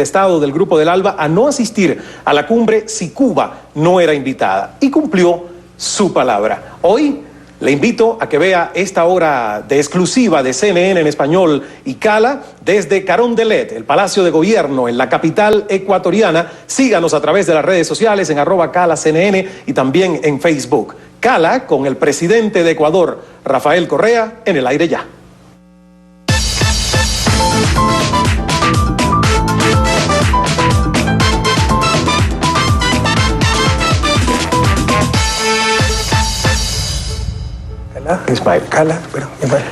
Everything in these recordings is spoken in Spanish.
Estado del Grupo del ALBA a no asistir a la cumbre si Cuba no era invitada, y cumplió su palabra. Hoy le invito a que vea esta hora de exclusiva de CNN en español y Cala desde Carondelet, el Palacio de Gobierno en la capital ecuatoriana. Síganos a través de las redes sociales en @CalaCNN y también en Facebook. Cala con el presidente de Ecuador, Rafael Correa, en el aire ya. Ismael Cala, Ismael.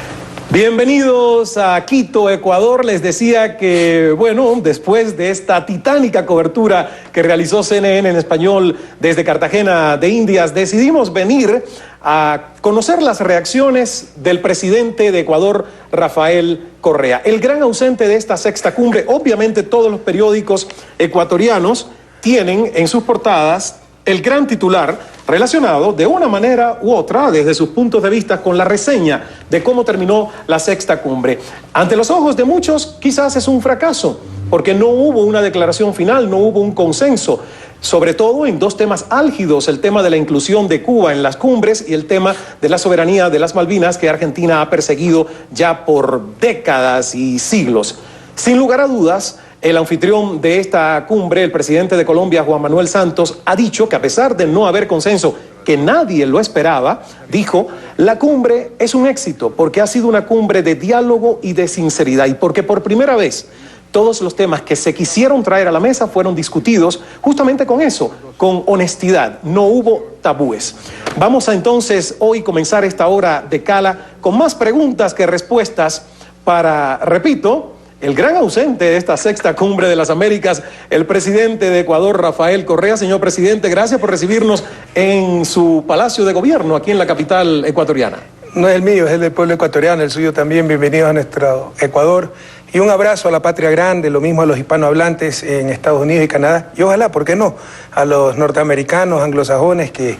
Bienvenidos a Quito, Ecuador. Les decía que, bueno, después de esta titánica cobertura que realizó CNN en español desde Cartagena de Indias, decidimos venir a conocer las reacciones del presidente de Ecuador, Rafael Correa, el gran ausente de esta sexta cumbre. Obviamente todos los periódicos ecuatorianos tienen en sus portadas el gran titular relacionado de una manera u otra, desde sus puntos de vista, con la reseña de cómo terminó la sexta cumbre. Ante los ojos de muchos, quizás es un fracaso, porque no hubo una declaración final, no hubo un consenso, sobre todo en dos temas álgidos: el tema de la inclusión de Cuba en las cumbres y el tema de la soberanía de las Malvinas, que Argentina ha perseguido ya por décadas y siglos. Sin lugar a dudas, el anfitrión de esta cumbre, el presidente de Colombia, Juan Manuel Santos, ha dicho que a pesar de no haber consenso, que nadie lo esperaba, dijo: la cumbre es un éxito porque ha sido una cumbre de diálogo y de sinceridad, y porque por primera vez todos los temas que se quisieron traer a la mesa fueron discutidos justamente con eso, con honestidad. No hubo tabúes. Vamos a entonces hoy comenzar esta hora de Cala con más preguntas que respuestas para, repito, el gran ausente de esta sexta cumbre de las Américas, el presidente de Ecuador, Rafael Correa. Señor presidente, gracias por recibirnos en su Palacio de Gobierno, aquí en la capital ecuatoriana. No es el mío, es el del pueblo ecuatoriano, el suyo también. Bienvenidos a nuestro Ecuador. Y un abrazo a la patria grande, lo mismo a los hispanohablantes en Estados Unidos y Canadá. Y ojalá, ¿por qué no?, a los norteamericanos, anglosajones que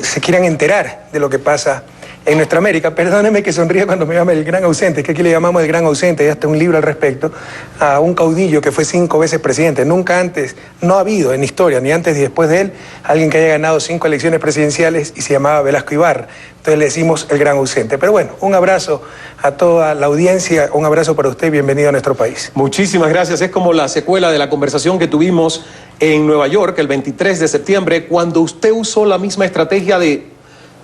se quieran enterar de lo que pasa en nuestra América. Perdóneme que sonríe cuando me llama el gran ausente, es que aquí le llamamos el gran ausente, y hasta un libro al respecto, a un caudillo que fue 5 veces presidente. Nunca antes, no ha habido en historia, ni antes ni después de él, alguien que haya ganado 5 elecciones presidenciales y se llamaba Velasco Ibarra. Entonces le decimos el gran ausente. Pero bueno, un abrazo a toda la audiencia, un abrazo para usted, bienvenido a nuestro país. Muchísimas gracias. Es como la secuela de la conversación que tuvimos en Nueva York el 23 de septiembre, cuando usted usó la misma estrategia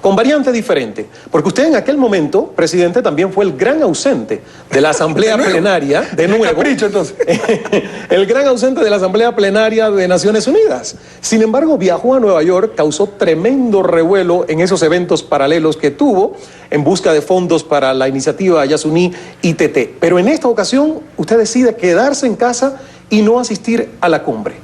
con variante diferente, porque usted en aquel momento, presidente, también fue el gran ausente de la Asamblea Plenaria, de nuevo. Capricho, entonces. El gran ausente de la Asamblea Plenaria de Naciones Unidas. Sin embargo, viajó a Nueva York, causó tremendo revuelo en esos eventos paralelos que tuvo en busca de fondos para la iniciativa Yasuní ITT. Pero en esta ocasión, usted decide quedarse en casa y no asistir a la cumbre.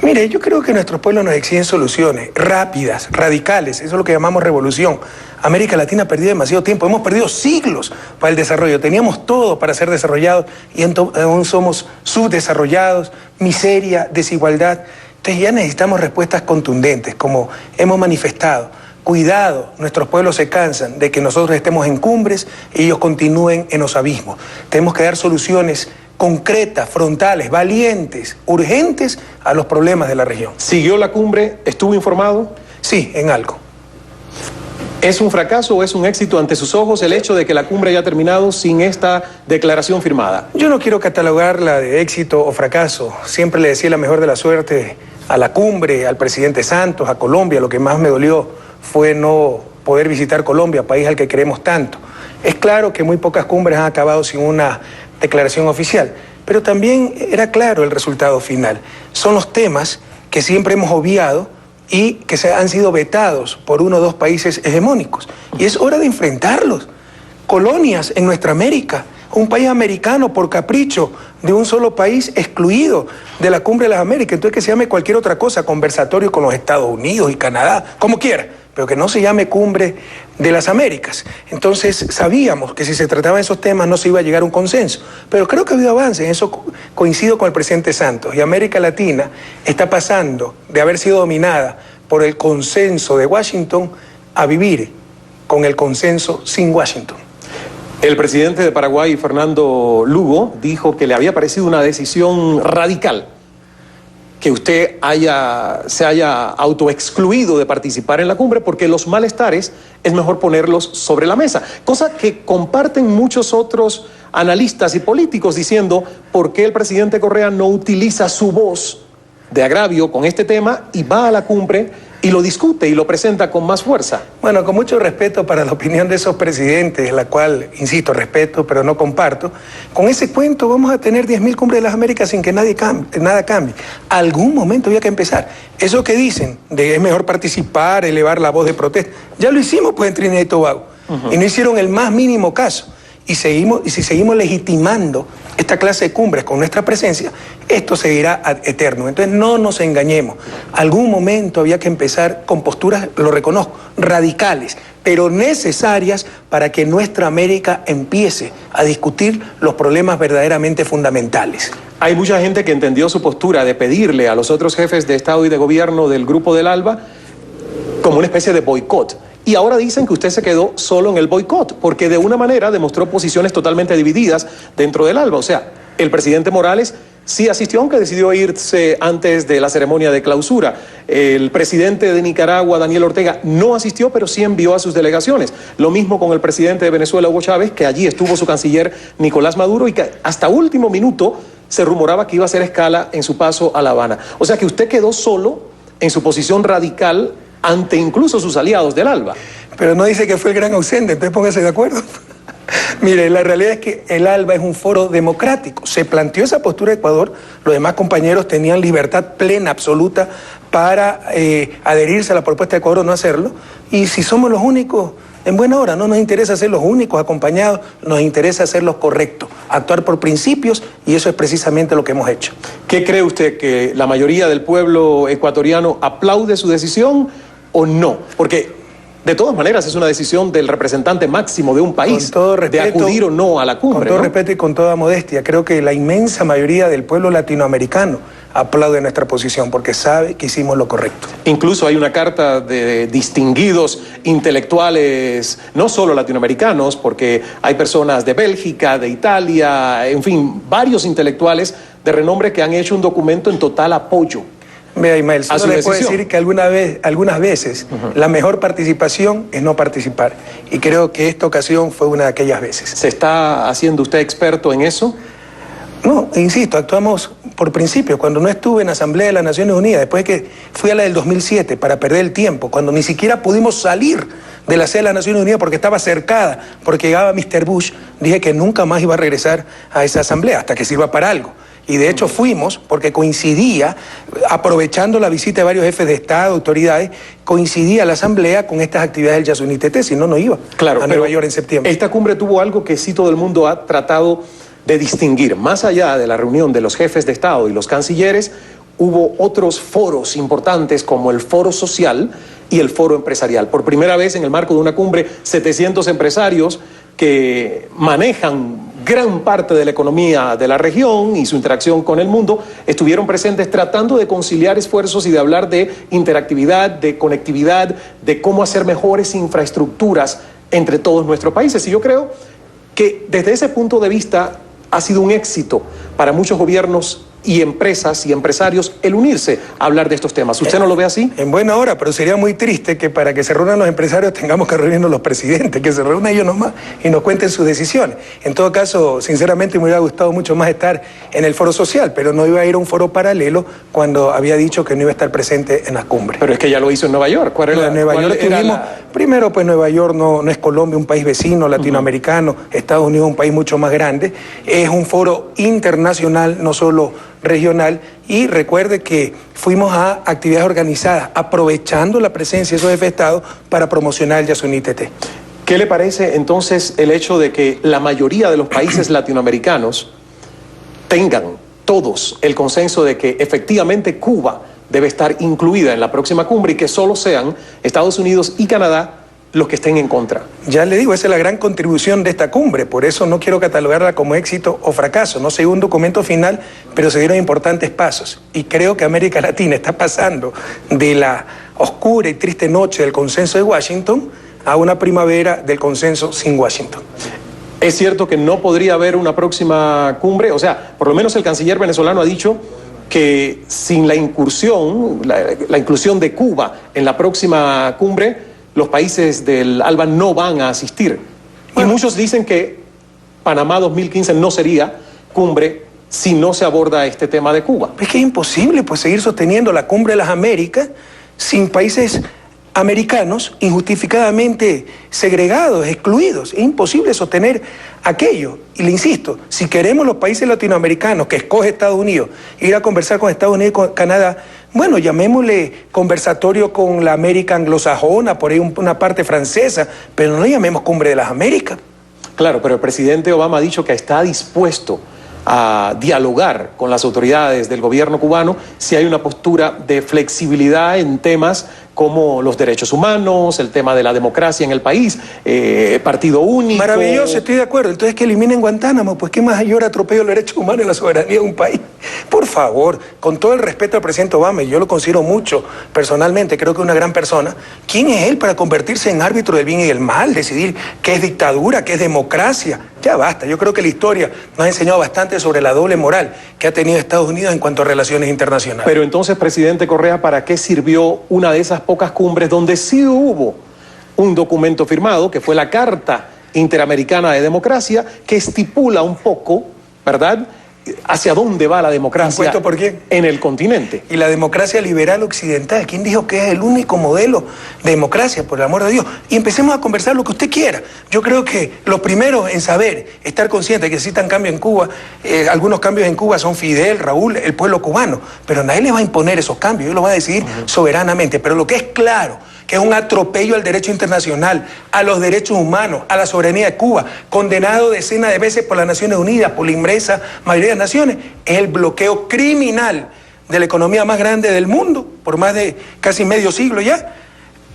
Mire, yo creo que nuestros pueblos nos exigen soluciones rápidas, radicales. Eso es lo que llamamos revolución. América Latina ha perdido demasiado tiempo. Hemos perdido siglos para el desarrollo. Teníamos todo para ser desarrollados y aún somos subdesarrollados, miseria, desigualdad. Entonces ya necesitamos respuestas contundentes, como hemos manifestado. Cuidado, nuestros pueblos se cansan de que nosotros estemos en cumbres y ellos continúen en los abismos. Tenemos que dar soluciones concretas, frontales, valientes, urgentes a los problemas de la región. ¿Siguió la cumbre? ¿Estuvo informado? Sí, en algo. ¿Es un fracaso o es un éxito ante sus ojos el hecho de que la cumbre haya terminado sin esta declaración firmada? Yo no quiero catalogarla de éxito o fracaso. Siempre le decía la mejor de la suerte a la cumbre, al presidente Santos, a Colombia. Lo que más me dolió fue no poder visitar Colombia, país al que queremos tanto. Es claro que muy pocas cumbres han acabado sin una declaración oficial, pero también era claro el resultado final. Son los temas que siempre hemos obviado y que han sido vetados por 1 o 2 países hegemónicos. Y es hora de enfrentarlos. Colonias en nuestra América, un país americano por capricho de un solo país excluido de la Cumbre de las Américas. Entonces que se llame cualquier otra cosa, conversatorio con los Estados Unidos y Canadá, como quiera, pero que no se llame Cumbre de las Américas. Entonces sabíamos que si se trataba de esos temas no se iba a llegar a un consenso, pero creo que ha habido avances. En eso coincido con el presidente Santos, y América Latina está pasando de haber sido dominada por el consenso de Washington a vivir con el consenso sin Washington. El presidente de Paraguay, Fernando Lugo, dijo que le había parecido una decisión radical que usted se haya autoexcluido de participar en la cumbre, porque los malestares es mejor ponerlos sobre la mesa, cosa que comparten muchos otros analistas y políticos, diciendo por qué el presidente Correa no utiliza su voz de agravio con este tema y va a la cumbre y lo discute y lo presenta con más fuerza. Bueno, con mucho respeto para la opinión de esos presidentes, la cual, insisto, respeto, pero no comparto, con ese cuento vamos a tener 10.000 cumbres de las Américas sin que nada cambie. Algún momento había que empezar. Eso que dicen de es mejor participar, elevar la voz de protesta, ya lo hicimos pues en Trinidad y Tobago, y no hicieron el más mínimo caso. Y si seguimos legitimando esta clase de cumbres con nuestra presencia, esto seguirá ad eterno. Entonces no nos engañemos. Algún momento había que empezar con posturas, lo reconozco, radicales, pero necesarias para que nuestra América empiece a discutir los problemas verdaderamente fundamentales. Hay mucha gente que entendió su postura de pedirle a los otros jefes de Estado y de Gobierno del Grupo del ALBA como una especie de boicot. Y ahora dicen que usted se quedó solo en el boicot, porque de una manera demostró posiciones totalmente divididas dentro del ALBA. O sea, el presidente Morales sí asistió, aunque decidió irse antes de la ceremonia de clausura. El presidente de Nicaragua, Daniel Ortega, no asistió, pero sí envió a sus delegaciones. Lo mismo con el presidente de Venezuela, Hugo Chávez, que allí estuvo su canciller Nicolás Maduro y que hasta último minuto se rumoraba que iba a hacer escala en su paso a La Habana. O sea que usted quedó solo en su posición radical ante incluso sus aliados del ALBA. Pero no dice que fue el gran ausente, entonces póngase de acuerdo. Mire, la realidad es que el ALBA es un foro democrático. Se planteó esa postura de Ecuador, los demás compañeros tenían libertad plena, absoluta, para adherirse a la propuesta de Ecuador o no hacerlo. Y si somos los únicos, en buena hora, no nos interesa ser los únicos acompañados, nos interesa hacer lo correcto, actuar por principios, y eso es precisamente lo que hemos hecho. ¿Qué cree usted, que la mayoría del pueblo ecuatoriano aplaude su decisión o no? Porque de todas maneras es una decisión del representante máximo de un país, con todo respeto, de acudir o no a la cumbre. Con todo respeto y con toda modestia, creo que la inmensa mayoría del pueblo latinoamericano aplaude nuestra posición porque sabe que hicimos lo correcto. Incluso hay una carta de distinguidos intelectuales, no solo latinoamericanos, porque hay personas de Bélgica, de Italia, en fin, varios intelectuales de renombre que han hecho un documento en total apoyo. Vea, Ismael, solo le puedo decir que algunas veces la mejor participación es no participar. Y creo que esta ocasión fue una de aquellas veces. ¿Se está haciendo usted experto en eso? No, insisto, actuamos por principio. Cuando no estuve en la Asamblea de las Naciones Unidas, después de que fui a la del 2007 para perder el tiempo, cuando ni siquiera pudimos salir de la sede de las Naciones Unidas porque estaba cercada, porque llegaba Mr. Bush, dije que nunca más iba a regresar a esa asamblea hasta que sirva para algo. Y de hecho fuimos porque coincidía, aprovechando la visita de varios jefes de Estado, autoridades, coincidía la asamblea con estas actividades del Yasuní TT, si no, no iba a Nueva York en septiembre. Esta cumbre tuvo algo que sí todo el mundo ha tratado de distinguir. Más allá de la reunión de los jefes de Estado y los cancilleres, hubo otros foros importantes como el foro social y el foro empresarial. Por primera vez en el marco de una cumbre, 700 empresarios que manejan gran parte de la economía de la región y su interacción con el mundo, estuvieron presentes tratando de conciliar esfuerzos y de hablar de interactividad, de conectividad, de cómo hacer mejores infraestructuras entre todos nuestros países. Y yo creo que desde ese punto de vista ha sido un éxito para muchos gobiernos y empresas y empresarios el unirse a hablar de estos temas. ¿Usted no lo ve así? En buena hora, pero sería muy triste que para que se reúnan los empresarios tengamos que reunirnos los presidentes, que se reúnan ellos nomás y nos cuenten sus decisiones. En todo caso, sinceramente me hubiera gustado mucho más estar en el foro social, pero no iba a ir a un foro paralelo cuando había dicho que no iba a estar presente en la cumbre. Pero es que ya lo hizo en Nueva York. ¿Cuál era en Nueva York tuvimos, primero pues Nueva York no es Colombia, un país vecino, latinoamericano, Estados Unidos un país mucho más grande, es un foro internacional, no solo regional, y recuerde que fuimos a actividades organizadas aprovechando la presencia de esos jefes de Estado para promocionar el Yasuní TT. ¿Qué le parece entonces el hecho de que la mayoría de los países latinoamericanos tengan todos el consenso de que efectivamente Cuba debe estar incluida en la próxima cumbre y que solo sean Estados Unidos y Canadá los que estén en contra? Ya le digo, esa es la gran contribución de esta cumbre, por eso no quiero catalogarla como éxito o fracaso. No sé un documento final, pero se dieron importantes pasos. Y creo que América Latina está pasando de la oscura y triste noche del consenso de Washington a una primavera del consenso sin Washington. ¿Es cierto que no podría haber una próxima cumbre? O sea, por lo menos el canciller venezolano ha dicho que sin la incursión, la inclusión de Cuba en la próxima cumbre, los países del ALBA no van a asistir. Bueno, y muchos dicen que Panamá 2015 no sería cumbre si no se aborda este tema de Cuba. Es que es imposible pues seguir sosteniendo la cumbre de las Américas sin países americanos injustificadamente segregados, excluidos. Es imposible sostener aquello. Y le insisto, si queremos los países latinoamericanos que escoge Estados Unidos ir a conversar con Estados Unidos y con Canadá, bueno, llamémosle conversatorio con la América anglosajona, por ahí una parte francesa, pero no le llamemos cumbre de las Américas. Claro, pero el presidente Obama ha dicho que está dispuesto a dialogar con las autoridades del gobierno cubano si hay una postura de flexibilidad en temas como los derechos humanos, el tema de la democracia en el país, partido único. Maravilloso, estoy de acuerdo. Entonces que eliminen Guantánamo, pues qué mayor atropello a los derechos humanos y la soberanía de un país. Por favor, con todo el respeto al presidente Obama, y yo lo considero mucho personalmente, creo que es una gran persona, ¿quién es él para convertirse en árbitro del bien y del mal, decidir qué es dictadura, qué es democracia? Ya basta, yo creo que la historia nos ha enseñado bastante sobre la doble moral que ha tenido Estados Unidos en cuanto a relaciones internacionales. Pero entonces, presidente Correa, ¿para qué sirvió una de esas pocas cumbres donde sí hubo un documento firmado, que fue la Carta Interamericana de Democracia, que estipula un poco, ¿verdad?, hacia dónde va la democracia ¿Impuesto por quién? En el continente? Y la democracia liberal occidental. ¿Quién dijo que es el único modelo de democracia, por el amor de Dios? Y empecemos a conversar lo que usted quiera. Yo creo que lo primero en saber, estar consciente de que necesitan cambio en Cuba, algunos cambios en Cuba son Fidel, Raúl, el pueblo cubano, pero nadie le va a imponer esos cambios, ellos lo va a decidir soberanamente. Pero lo que es claro, que es un atropello al derecho internacional, a los derechos humanos, a la soberanía de Cuba, condenado decenas de veces por las Naciones Unidas, por la inmensa mayoría de las naciones, es el bloqueo criminal de la economía más grande del mundo, por más de casi medio siglo ya,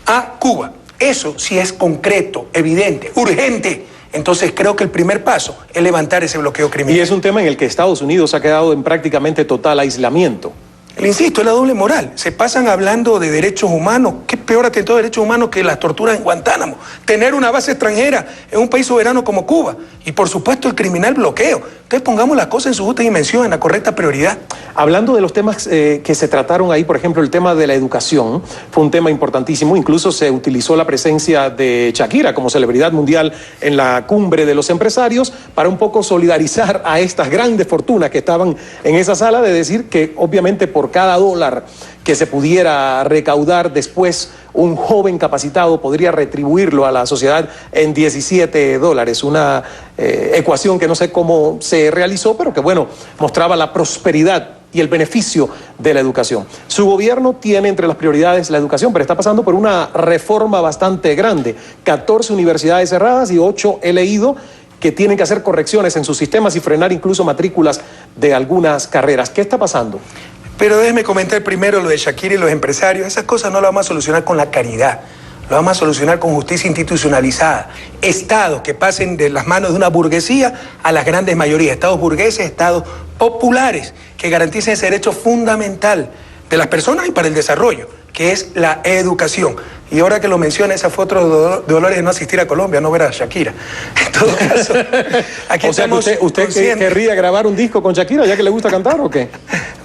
a Cuba. Eso sí es concreto, evidente, urgente. Entonces creo que el primer paso es levantar ese bloqueo criminal. Y es un tema en el que Estados Unidos ha quedado en prácticamente total aislamiento. Le insisto, es la doble moral. Se pasan hablando de derechos humanos. ¿Qué peor atentado de derechos humanos que las torturas en Guantánamo? Tener una base extranjera en un país soberano como Cuba. Y por supuesto el criminal bloqueo. Entonces pongamos las cosas en su justa dimensión, en la correcta prioridad. Hablando de los temas que se trataron ahí, por ejemplo, el tema de la educación fue un tema importantísimo. Incluso se utilizó la presencia de Shakira como celebridad mundial en la cumbre de los empresarios para un poco solidarizar a estas grandes fortunas que estaban en esa sala, de decir que obviamente por cada dólar que se pudiera recaudar después, un joven capacitado podría retribuirlo a la sociedad en $17. Una ecuación que no sé cómo se realizó, pero que bueno, mostraba la prosperidad y el beneficio de la educación. Su gobierno tiene entre las prioridades la educación, pero está pasando por una reforma bastante grande. 14 universidades cerradas y 8 he leído que tienen que hacer correcciones en sus sistemas y frenar incluso matrículas de algunas carreras. ¿Qué está pasando? Pero déjeme comentar primero lo de Shakira y los empresarios. Esas cosas no las vamos a solucionar con la caridad, lo vamos a solucionar con justicia institucionalizada. Estados que pasen de las manos de una burguesía a las grandes mayorías. Estados burgueses, estados populares, que garanticen ese derecho fundamental de las personas y para el desarrollo, que es la educación. Y ahora que lo menciona, esa fue otro dolor de no asistir a Colombia, no ver a Shakira. En todo caso, aquí o sea, estamos ¿usted querría grabar un disco con Shakira, ya que le gusta cantar o qué?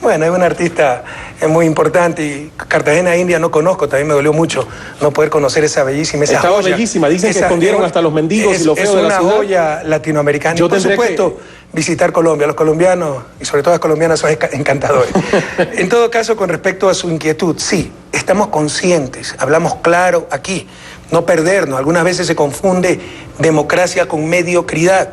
Bueno, es una artista muy importante y Cartagena, India, no conozco, también me dolió mucho no poder conocer esa bellísima, esa Estaba joya. bellísima, dicen que escondieron hasta los mendigos y los feos de la ciudad. Es una joya latinoamericana. Yo y por supuesto, visitar Colombia. Los colombianos, y sobre todo las colombianas, son encantadores. En todo caso, con respecto a su inquietud, sí, estamos conscientes, hablamos claro aquí, no perdernos. Algunas veces se confunde democracia con mediocridad.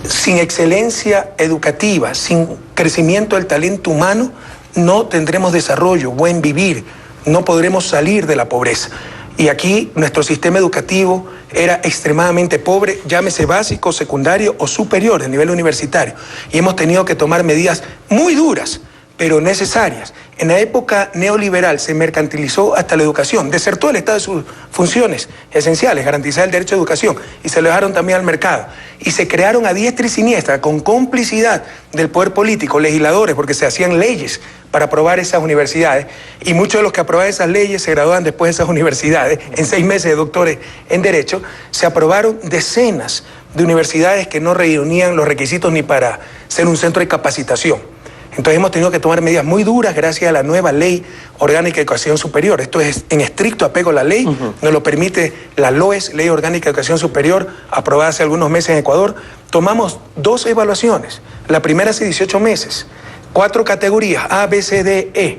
Sin excelencia educativa, sin crecimiento del talento humano, no tendremos desarrollo, buen vivir, no podremos salir de la pobreza. Y aquí nuestro sistema educativo era extremadamente pobre, llámese básico, secundario o superior, a nivel universitario. Y hemos tenido que tomar medidas muy duras, pero necesarias. En la época neoliberal se mercantilizó hasta la educación, desertó el Estado de sus funciones esenciales, garantizar el derecho a educación, y se lo dejaron también al mercado. Y se crearon a diestra y siniestra, con complicidad del poder político, legisladores, porque se hacían leyes para aprobar esas universidades, y muchos de los que aprobaban esas leyes se graduaban después de esas universidades, en 6 meses de doctores en Derecho. Se aprobaron decenas de universidades que no reunían los requisitos ni para ser un centro de capacitación. Entonces hemos tenido que tomar medidas muy duras gracias a la nueva Ley Orgánica de Educación Superior. Esto es en estricto apego a la ley, nos lo permite la LOES, Ley Orgánica de Educación Superior, aprobada hace algunos meses en Ecuador. Tomamos 2 evaluaciones, la primera hace 18 meses, 4 categorías, A, B, C, D, E.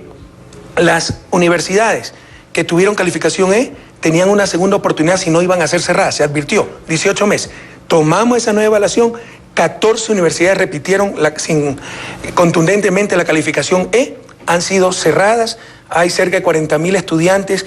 Las universidades que tuvieron calificación E tenían una segunda oportunidad si no iban a ser cerradas, se advirtió, 18 meses. Tomamos esa nueva evaluación, 14 universidades repitieron contundentemente la calificación E, han sido cerradas. Hay cerca de 40.000 estudiantes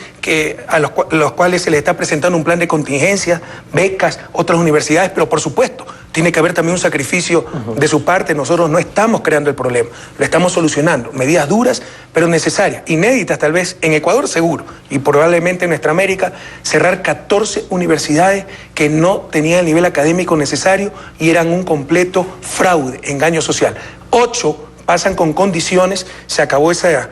a los cuales se les está presentando un plan de contingencia, becas, otras universidades, pero por supuesto tiene que haber también un sacrificio de su parte. Nosotros no estamos creando el problema, lo estamos solucionando. Medidas duras, pero necesarias, inéditas tal vez en Ecuador seguro, y probablemente en nuestra América, cerrar 14 universidades que no tenían el nivel académico necesario y eran un completo fraude, engaño social. 8 pasan con condiciones, se acabó esa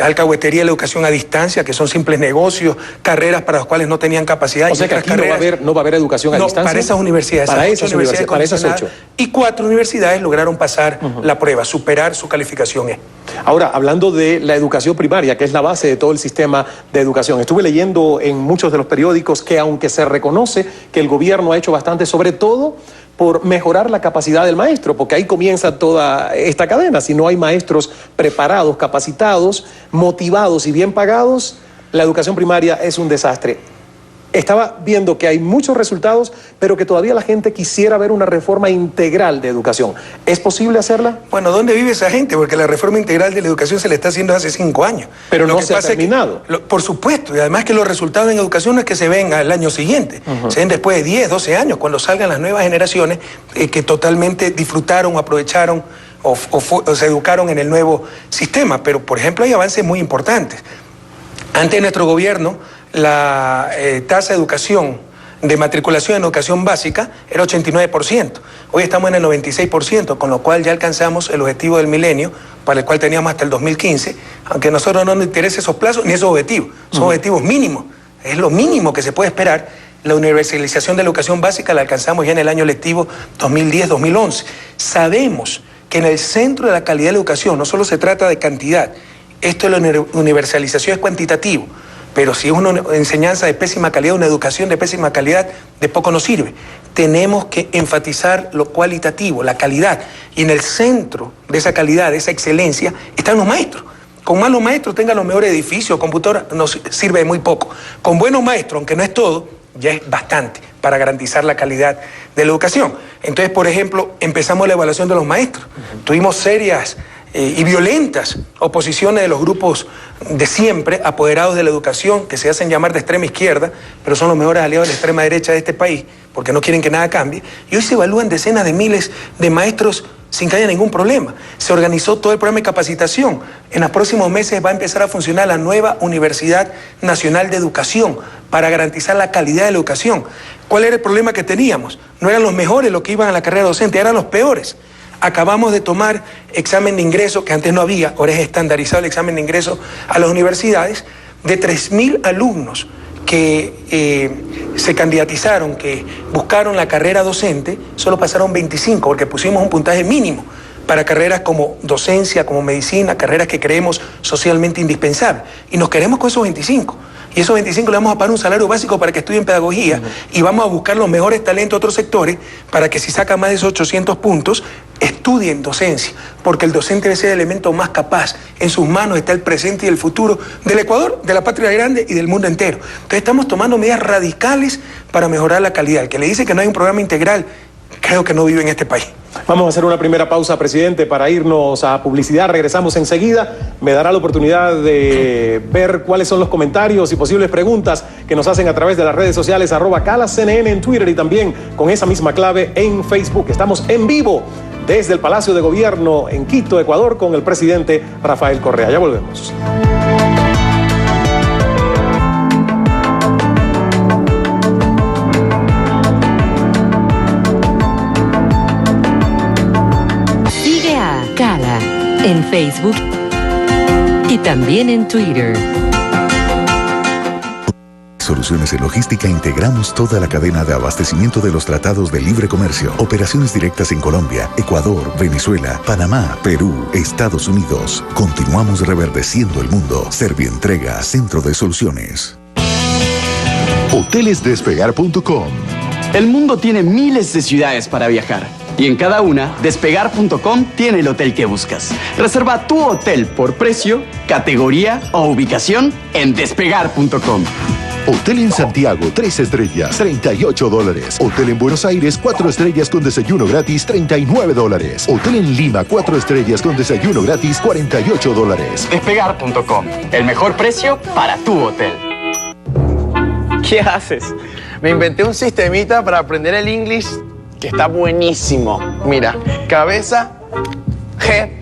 alcahuetería de la educación a distancia, que son simples negocios, carreras para las cuales no tenían capacidad. O sea que aquí no va a haber educación a distancia. Para esas universidades. Para esas 8. Y 4 universidades lograron pasar la prueba, superar su calificación E. Ahora, hablando de la educación primaria, que es la base de todo el sistema de educación, estuve leyendo en muchos de los periódicos que aunque se reconoce que el gobierno ha hecho bastante, sobre todo por mejorar la capacidad del maestro, porque ahí comienza toda esta cadena. Si no hay maestros preparados, capacitados, motivados y bien pagados, la educación primaria es un desastre. Estaba viendo que hay muchos resultados, pero que todavía la gente quisiera ver una reforma integral de educación. ¿Es posible hacerla? Bueno, ¿dónde vive esa gente? Porque la reforma integral de la educación se le está haciendo hace 5 años. Pero no se ha terminado. Por supuesto, y además que los resultados en educación no es que se ven al año siguiente, se ven después de 10, 12 años, cuando salgan las nuevas generaciones que totalmente disfrutaron, aprovecharon o se educaron en el nuevo sistema. Pero, por ejemplo, hay avances muy importantes. Antes de nuestro gobierno, la tasa de educación, de matriculación en educación básica, era 89%. Hoy estamos en el 96%, con lo cual ya alcanzamos el objetivo del milenio, para el cual teníamos hasta el 2015, aunque a nosotros no nos interesen esos plazos ni esos objetivos. Son objetivos mínimos. Es lo mínimo que se puede esperar. La universalización de la educación básica la alcanzamos ya en el año lectivo 2010-2011. Sabemos que en el centro de la calidad de la educación no solo se trata de cantidad, esto de la universalización es cuantitativo. Pero si es una enseñanza de pésima calidad, una educación de pésima calidad, de poco nos sirve. Tenemos que enfatizar lo cualitativo, la calidad. Y en el centro de esa calidad, de esa excelencia, están los maestros. Con malos maestros, tengan los mejores edificios, computadoras, nos sirve de muy poco. Con buenos maestros, aunque no es todo, ya es bastante para garantizar la calidad de la educación. Entonces, por ejemplo, empezamos la evaluación de los maestros. Tuvimos serias y violentas oposiciones de los grupos de siempre, apoderados de la educación, que se hacen llamar de extrema izquierda, pero son los mejores aliados de la extrema derecha de este país, porque no quieren que nada cambie. Y hoy se evalúan decenas de miles de maestros sin que haya ningún problema. Se organizó todo el programa de capacitación. En los próximos meses va a empezar a funcionar la nueva Universidad Nacional de Educación para garantizar la calidad de la educación. ¿Cuál era el problema que teníamos? No eran los mejores los que iban a la carrera docente, eran los peores. Acabamos de tomar examen de ingreso, que antes no había, ahora es estandarizado el examen de ingreso a las universidades, de 3.000 alumnos que se candidatizaron, que buscaron la carrera docente, solo pasaron 25, porque pusimos un puntaje mínimo para carreras como docencia, como medicina, carreras que creemos socialmente indispensables. Y nos queremos con esos 25. Y esos 25 le vamos a pagar un salario básico para que estudien pedagogía y vamos a buscar los mejores talentos de otros sectores para que si sacan más de esos 800 puntos, estudien docencia, porque el docente debe ser el elemento más capaz. En sus manos está el presente y el futuro del Ecuador, de la patria grande y del mundo entero. Entonces estamos tomando medidas radicales para mejorar la calidad. El que le dice que no hay un programa integral, creo que no vive en este país. Vamos a hacer una primera pausa, presidente, para irnos a publicidad. Regresamos enseguida. Me dará la oportunidad de ver cuáles son los comentarios y posibles preguntas que nos hacen a través de las redes sociales, @CalasCNN en Twitter y también con esa misma clave en Facebook. Estamos en vivo desde el Palacio de Gobierno en Quito, Ecuador, con el presidente Rafael Correa. Ya volvemos. Sigue a Cala en Facebook y también en Twitter. Soluciones en Logística integramos toda la cadena de abastecimiento de los tratados de libre comercio. Operaciones directas en Colombia, Ecuador, Venezuela, Panamá, Perú, Estados Unidos. Continuamos reverdeciendo el mundo. Servientrega, Centro de Soluciones. Hotelesdespegar.com. El mundo tiene miles de ciudades para viajar. Y en cada una, Despegar.com tiene el hotel que buscas. Reserva tu hotel por precio, categoría o ubicación en Despegar.com. Hotel en Santiago, 3 estrellas, $38. Hotel en Buenos Aires, 4 estrellas con desayuno gratis, $39. Hotel en Lima, 4 estrellas con desayuno gratis, $48. Despegar.com, el mejor precio para tu hotel. ¿Qué haces? Me inventé un sistemita para aprender el inglés que está buenísimo. Mira, cabeza, G.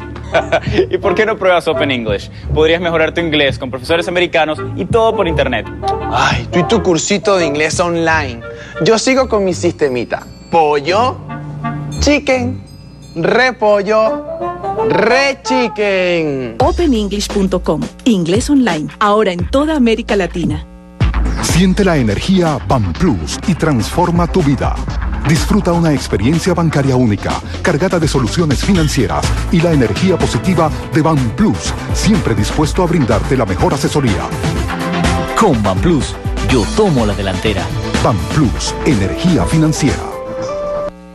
¿Y por qué no pruebas Open English? Podrías mejorar tu inglés con profesores americanos y todo por internet. Ay, tú y tu cursito de inglés online. Yo sigo con mi sistemita. Pollo, chicken, repollo, rechicken. OpenEnglish.com. Inglés online. Ahora en toda América Latina. Siente la energía BanPlus y transforma tu vida. Disfruta una experiencia bancaria única, cargada de soluciones financieras y la energía positiva de BanPlus, siempre dispuesto a brindarte la mejor asesoría. Con BanPlus, yo tomo la delantera. BanPlus, energía financiera.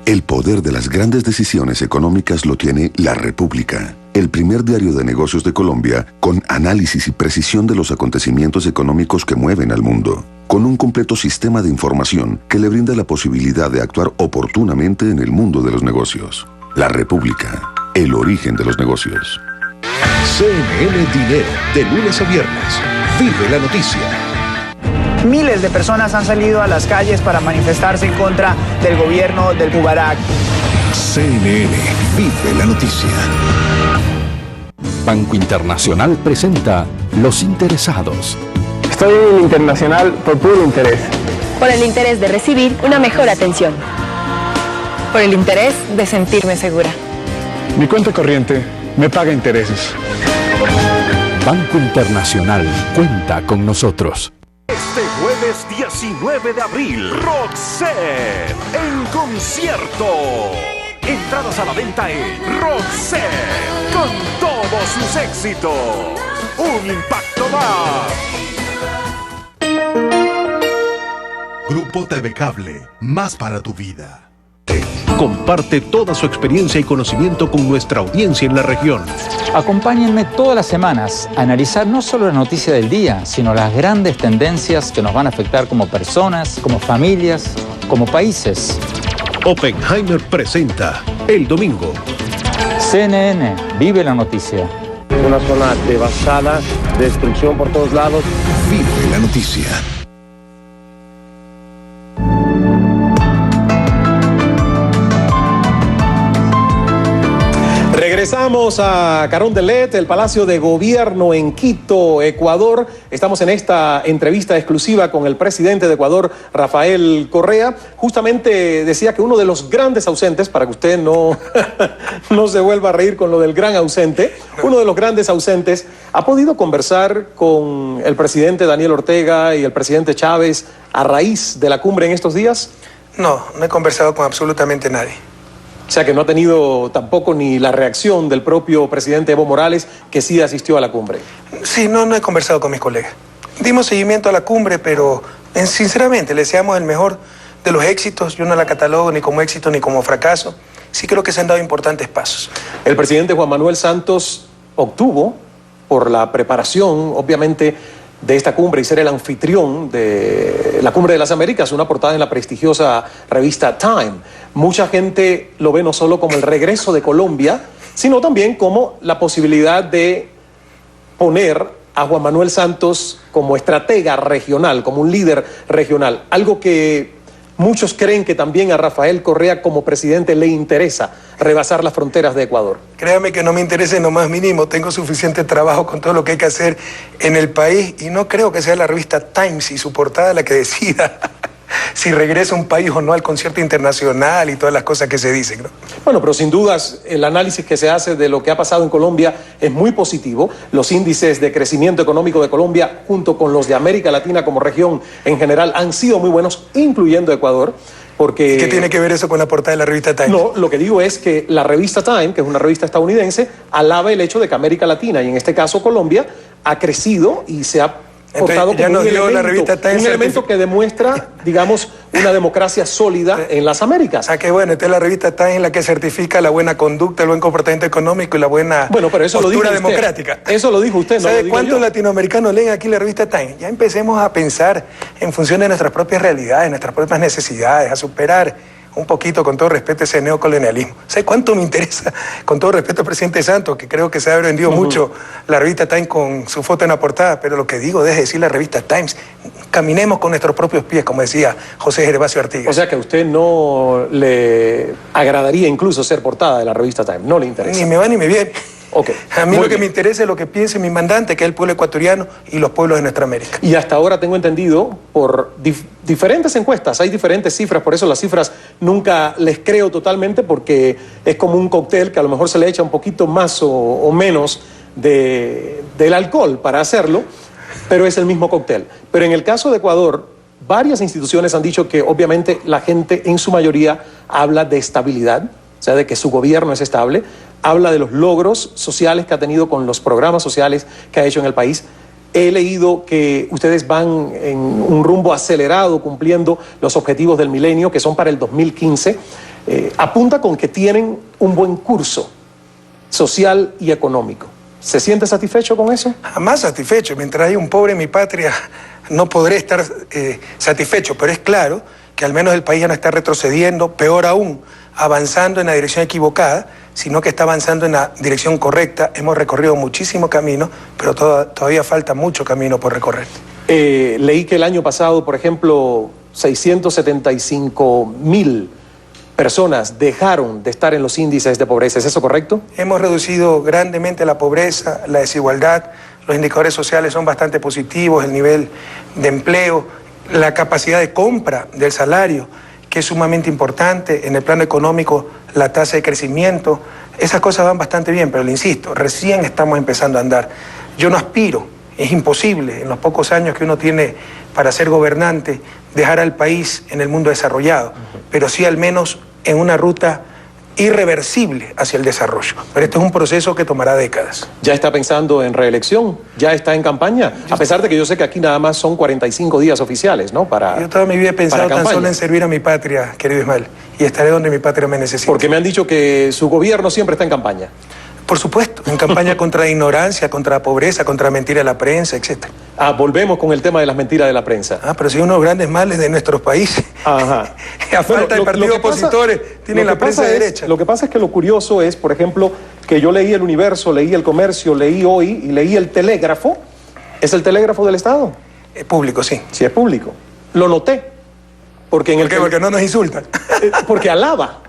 El poder de las grandes decisiones económicas lo tiene La República, el primer diario de negocios de Colombia con análisis y precisión de los acontecimientos económicos que mueven al mundo, con un completo sistema de información que le brinda la posibilidad de actuar oportunamente en el mundo de los negocios. La República, el origen de los negocios. CNN Dinero, de lunes a viernes. Vive la noticia. Miles de personas han salido a las calles para manifestarse en contra del gobierno del Mubarak. CNN, vive la noticia. Banco Internacional presenta Los Interesados. Estoy en el Internacional por puro interés. Por el interés de recibir una mejor atención. Por el interés de sentirme segura. Mi cuenta corriente me paga intereses. Banco Internacional cuenta con nosotros. Este jueves 19 de abril, Roxette en concierto. Entradas a la venta en Roxette con todos sus éxitos. Un impacto más. Grupo TV Cable, más para tu vida. Comparte toda su experiencia y conocimiento con nuestra audiencia en la región. Acompáñenme todas las semanas a analizar no solo la noticia del día, sino las grandes tendencias que nos van a afectar como personas, como familias, como países. Oppenheimer presenta el domingo. CNN, vive la noticia. Una zona devastada, destrucción por todos lados. Vive la noticia. Regresamos a Carondelet, el Palacio de Gobierno en Quito, Ecuador. Estamos en esta entrevista exclusiva con el presidente de Ecuador, Rafael Correa. Justamente decía que uno de los grandes ausentes, para que usted no se vuelva a reír con lo del gran ausente, uno de los grandes ausentes ha podido conversar con el presidente Daniel Ortega y el presidente Chávez a raíz de la cumbre en estos días. No he conversado con absolutamente nadie. O sea que no ha tenido tampoco ni la reacción del propio presidente Evo Morales, que sí asistió a la cumbre. Sí, no he conversado con mis colegas. Dimos seguimiento a la cumbre, pero sinceramente le deseamos el mejor de los éxitos. Yo no la catalogo ni como éxito ni como fracaso. Sí creo que se han dado importantes pasos. El presidente Juan Manuel Santos obtuvo, por la preparación, obviamente, de esta cumbre y ser el anfitrión de la Cumbre de las Américas, una portada en la prestigiosa revista Time. Mucha gente lo ve no solo como el regreso de Colombia, sino también como la posibilidad de poner a Juan Manuel Santos como estratega regional, como un líder regional, algo que muchos creen que también a Rafael Correa como presidente le interesa rebasar las fronteras de Ecuador. Créame que no me interesa en lo más mínimo. Tengo suficiente trabajo con todo lo que hay que hacer en el país y no creo que sea la revista Times y su portada la que decida si regresa a un país o no al concierto internacional y todas las cosas que se dicen, ¿no? Bueno, pero sin dudas el análisis que se hace de lo que ha pasado en Colombia es muy positivo. Los índices de crecimiento económico de Colombia, junto con los de América Latina como región en general, han sido muy buenos, incluyendo Ecuador. Porque... ¿Qué tiene que ver eso con la portada de la revista Time? No, lo que digo es que la revista Time, que es una revista estadounidense, alaba el hecho de que América Latina, y en este caso Colombia, ha crecido y se ha portado como un elemento que demuestra, digamos, una democracia sólida en las Américas. Ah, qué bueno, esta es la revista Time la que certifica la buena conducta, el buen comportamiento económico y la buena pero eso postura democrática. Eso lo dijo usted, ¿no? ¿Sabe cuántos latinoamericanos leen aquí la revista Time? Ya empecemos a pensar en función de nuestras propias realidades, nuestras propias necesidades, a superar un poquito, con todo respeto, ese neocolonialismo. ¿Sabe cuánto me interesa, con todo respeto al presidente Santos, que creo que se ha vendido mucho la revista Times con su foto en la portada? Pero lo que digo, deje de decir la revista Times, caminemos con nuestros propios pies, como decía José Gervasio Artigas. O sea que a usted no le agradaría incluso ser portada de la revista Times, no le interesa. Ni me va ni me viene. Okay. A mí lo que me interesa es lo que piense mi mandante, que es el pueblo ecuatoriano y los pueblos de nuestra América. Y hasta ahora tengo entendido, por diferentes encuestas, hay diferentes cifras, por eso las cifras nunca les creo totalmente, porque es como un cóctel que a lo mejor se le echa un poquito más o menos del alcohol para hacerlo, pero es el mismo cóctel. Pero en el caso de Ecuador, varias instituciones han dicho que obviamente la gente en su mayoría habla de estabilidad, o sea, de que su gobierno es estable, habla de los logros sociales que ha tenido con los programas sociales que ha hecho en el país. He leído que ustedes van en un rumbo acelerado cumpliendo los objetivos del milenio, que son para el 2015. Apunta con que tienen un buen curso social y económico. ¿Se siente satisfecho con eso? Jamás satisfecho. Mientras haya un pobre en mi patria, no podré estar satisfecho. Pero es claro que al menos el país ya no está retrocediendo, peor aún, avanzando en la dirección equivocada, sino que está avanzando en la dirección correcta. Hemos recorrido muchísimo camino, pero todavía falta mucho camino por recorrer. Leí que el año pasado, por ejemplo, 675,000 personas dejaron de estar en los índices de pobreza. ¿Es eso correcto? Hemos reducido grandemente la pobreza, la desigualdad, los indicadores sociales son bastante positivos, el nivel de empleo, la capacidad de compra del salario, que es sumamente importante, en el plano económico, la tasa de crecimiento, esas cosas van bastante bien, pero le insisto, recién estamos empezando a andar. Yo no aspiro, es imposible, en los pocos años que uno tiene para ser gobernante, dejar al país en el mundo desarrollado, pero sí al menos en una ruta irreversible hacia el desarrollo. Pero este es un proceso que tomará décadas. ¿Ya está pensando en reelección? ¿Ya está en campaña? A pesar de que yo sé que aquí nada más son 45 días oficiales, ¿no? Yo toda mi vida he pensado tan solo en servir a mi patria, querido Ismael, y estaré donde mi patria me necesite. Porque me han dicho que su gobierno siempre está en campaña. Por supuesto, en campaña contra la ignorancia, contra la pobreza, contra la mentira de la prensa, etc. Volvemos con el tema de las mentiras de la prensa. Pero si uno de los grandes males de nuestros países. Ajá. A falta de partidos opositores, tienen la prensa de derecha. Lo que pasa es que lo curioso es, por ejemplo, que yo leí El Universo, leí El Comercio, leí Hoy y leí El Telégrafo. ¿Es el Telégrafo del Estado? Es público, sí. Sí, es público. Lo noté. Porque no nos insultan. Porque alaba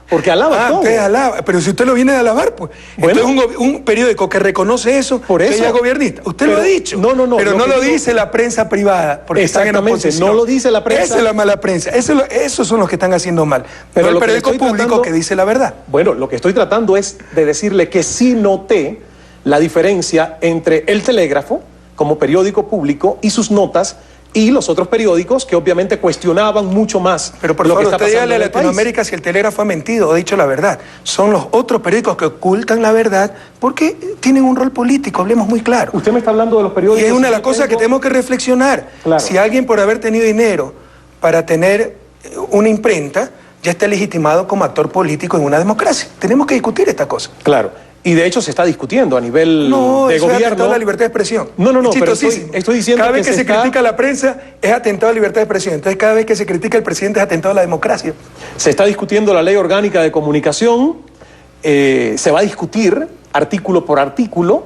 todo. Usted alaba, pero si usted lo viene a alabar, pues. Bueno, entonces un periódico que reconoce eso, por eso ella es gobernista. Usted lo ha dicho. No. Pero no lo dice la prensa privada, porque están en oposición. No lo dice la prensa. Esa es la mala prensa. Esos son los que están haciendo mal. Pero el periódico público que dice la verdad. Bueno, lo que estoy tratando es de decirle que sí noté la diferencia entre El Telégrafo, como periódico público, y sus notas, y los otros periódicos que obviamente cuestionaban mucho más. Pero por favor, usted dígale a Latinoamérica si El Telégrafo ha mentido o ha dicho la verdad. Son los otros periódicos que ocultan la verdad porque tienen un rol político, hablemos muy claro. Usted me está hablando de los periódicos. Y es una de las cosas que tenemos que reflexionar. Claro. Si alguien por haber tenido dinero para tener una imprenta, ya está legitimado como actor político en una democracia. Tenemos que discutir esta cosa. Claro. Y de hecho se está discutiendo a nivel de gobierno. Es atentado a la libertad de expresión. No, pero estoy diciendo cada vez que se critica la prensa es atentado a la libertad de expresión. Entonces cada vez que se critica el presidente es atentado a la democracia. Se está discutiendo la ley orgánica de comunicación, se va a discutir artículo por artículo,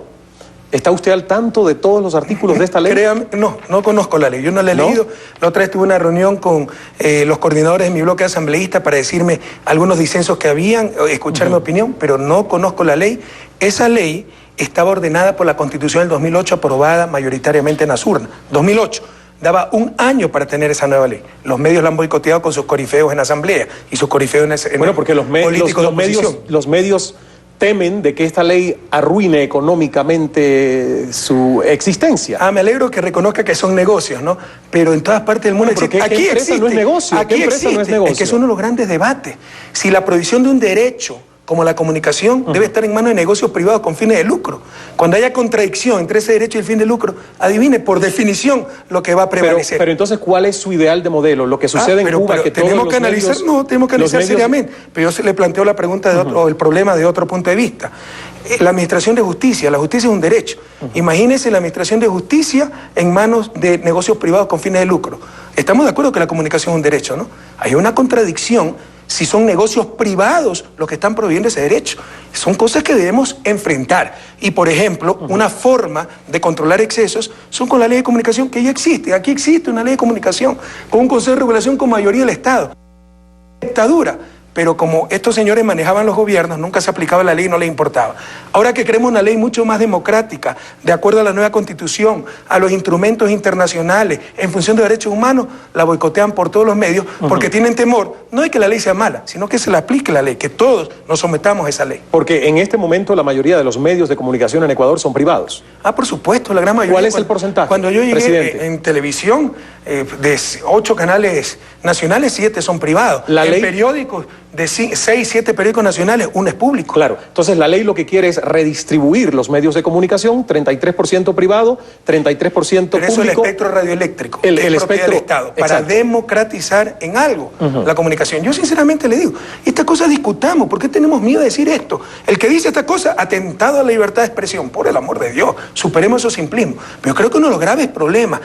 ¿Está usted al tanto de todos los artículos de esta ley? Créame, no conozco la ley, yo no la he leído. La otra vez tuve una reunión con los coordinadores de mi bloque asambleísta para decirme algunos disensos que habían, escuchar mi opinión, pero no conozco la ley. Esa ley estaba ordenada por la Constitución del 2008, aprobada mayoritariamente en las urnas. 2008. Daba un año para tener esa nueva ley. Los medios la han boicoteado con sus corifeos en asamblea y sus corifeos en bueno, porque los medios temen de que esta ley arruine económicamente su existencia. Me alegro que reconozca que son negocios, ¿no? Pero en todas partes del mundo existe. ¿Qué empresa no es negocio? Aquí existe. Es que es uno de los grandes debates. Si la provisión de un derecho como la comunicación debe estar en manos de negocios privados con fines de lucro. Cuando haya contradicción entre ese derecho y el fin de lucro, adivine por definición lo que va a prevalecer. Pero entonces, ¿cuál es su ideal de modelo? Lo que sucede en Cuba, que tenemos que analizar, tenemos que analizar seriamente. Pero yo se le planteo la pregunta o el problema de otro punto de vista. La administración de justicia, la justicia es un derecho. Imagínense la administración de justicia en manos de negocios privados con fines de lucro. Estamos de acuerdo que la comunicación es un derecho, ¿no? Hay una contradicción si son negocios privados los que están proveyendo ese derecho. Son cosas que debemos enfrentar. Y, por ejemplo, una forma de controlar excesos son con la ley de comunicación que ya existe. Aquí existe una ley de comunicación con un Consejo de Regulación con mayoría del Estado. Dictadura. Pero como estos señores manejaban los gobiernos, nunca se aplicaba la ley y no les importaba. Ahora que queremos una ley mucho más democrática, de acuerdo a la nueva Constitución, a los instrumentos internacionales, en función de derechos humanos, la boicotean por todos los medios, porque tienen temor, no de que la ley sea mala, sino que se le aplique la ley, que todos nos sometamos a esa ley. Porque en este momento la mayoría de los medios de comunicación en Ecuador son privados. Por supuesto, la gran mayoría. ¿Cuál es el porcentaje? Cuando yo llegué en televisión, de 8 canales nacionales, 7 son privados. En periódicos, de 6, 7 periódicos nacionales, 1 es público. Claro, entonces la ley lo que quiere es redistribuir los medios de comunicación, 33% privado, 33% público. Pero eso es el espectro radioeléctrico, el espectro del Estado, para democratizar en algo la comunicación. Yo sinceramente le digo, esta cosa discutamos, ¿por qué tenemos miedo de decir esto? El que dice esta cosa, atentado a la libertad de expresión, por el amor de Dios, superemos esos simplismos. Pero creo que uno de los graves problemas,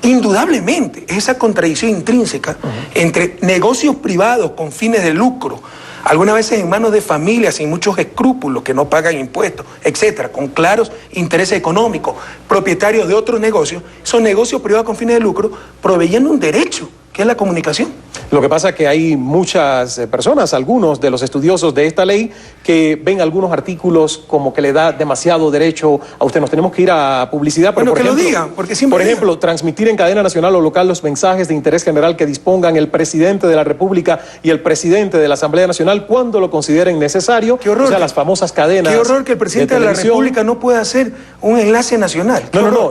indudablemente, es esa contradicción intrínseca entre negocios privados con fines de lucro, algunas veces en manos de familias sin muchos escrúpulos que no pagan impuestos, etcétera, con claros intereses económicos, propietarios de otros negocios, son negocios privados con fines de lucro, proveyendo un derecho, que es la comunicación. Lo que pasa es que hay muchas personas, algunos de los estudiosos de esta ley, que ven algunos artículos como que le da demasiado derecho a usted. Nos tenemos que ir a publicidad. Pero por ejemplo, lo digan, porque siempre por ejemplo, transmitir en cadena nacional o local los mensajes de interés general que dispongan el presidente de la República y el presidente de la Asamblea Nacional cuando lo consideren necesario. Qué horror. O sea, las famosas cadenas. Qué horror que el presidente de la República no pueda hacer un enlace nacional.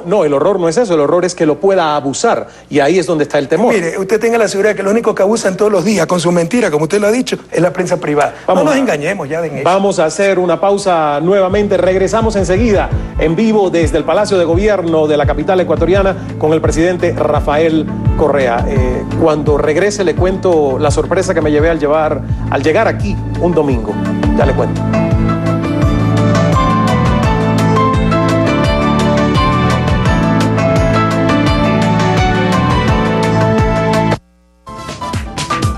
No, el horror no es eso. El horror es que lo pueda abusar. Y ahí es donde está el temor. Mire, usted tenga la seguridad que lo único que abusan todos los días con su mentira, como usted lo ha dicho, es la prensa privada. No nos engañemos ya de eso. Vamos a hacer una pausa nuevamente. Regresamos enseguida en vivo desde el Palacio de Gobierno de la capital ecuatoriana con el presidente Rafael Correa. Cuando regrese le cuento la sorpresa que me llevé al llegar aquí un domingo. Ya le cuento.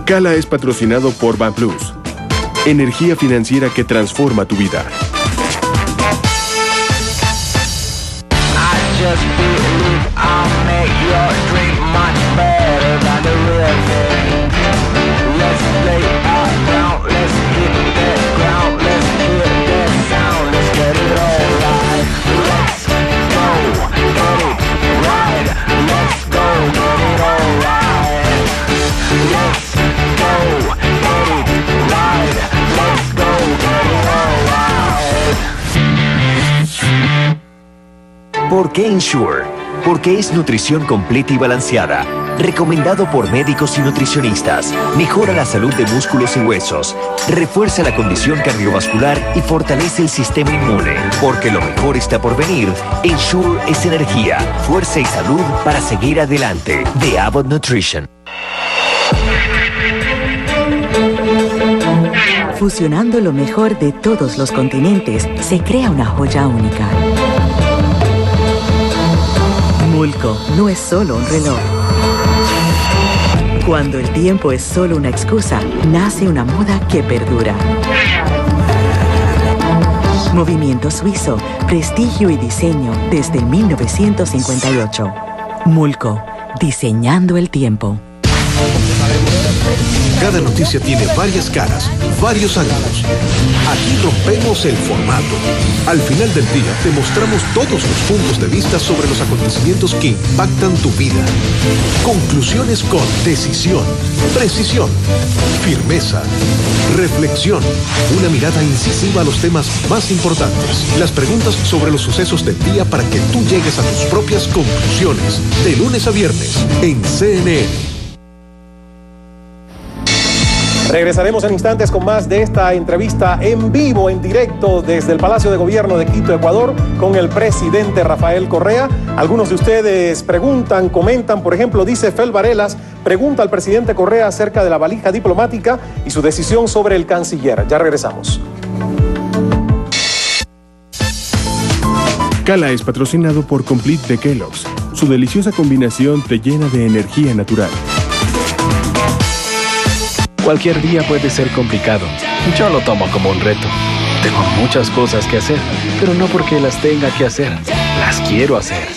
Cala es patrocinado por BanPlus, energía financiera que transforma tu vida. ¿Por qué Ensure? Porque es nutrición completa y balanceada. Recomendado por médicos y nutricionistas. Mejora la salud de músculos y huesos. Refuerza la condición cardiovascular y fortalece el sistema inmune. Porque lo mejor está por venir. Ensure es energía, fuerza y salud para seguir adelante. De Abbott Nutrition. Fusionando lo mejor de todos los continentes, se crea una joya única. Mulco no es solo un reloj. Cuando el tiempo es solo una excusa, nace una moda que perdura. Movimiento Suizo, prestigio y diseño desde 1958. Mulco, diseñando el tiempo. Cada noticia tiene varias caras, varios ángulos. Aquí rompemos el formato. Al final del día te mostramos todos los puntos de vista sobre los acontecimientos que impactan tu vida. Conclusiones con decisión, precisión, firmeza, reflexión, una mirada incisiva a los temas más importantes, las preguntas sobre los sucesos del día para que tú llegues a tus propias conclusiones. De lunes a viernes en CNN. Regresaremos en instantes con más de esta entrevista en vivo, en directo desde el Palacio de Gobierno de Quito, Ecuador, con el presidente Rafael Correa. Algunos de ustedes preguntan, comentan, por ejemplo, dice Fel Varelas, pregunta al presidente Correa acerca de la valija diplomática y su decisión sobre el canciller. Ya regresamos. Cala es patrocinado por Complete de Kellogg's. Su deliciosa combinación te llena de energía natural. Cualquier día puede ser complicado. Yo lo tomo como un reto. Tengo muchas cosas que hacer, pero no porque las tenga que hacer. Las quiero hacer.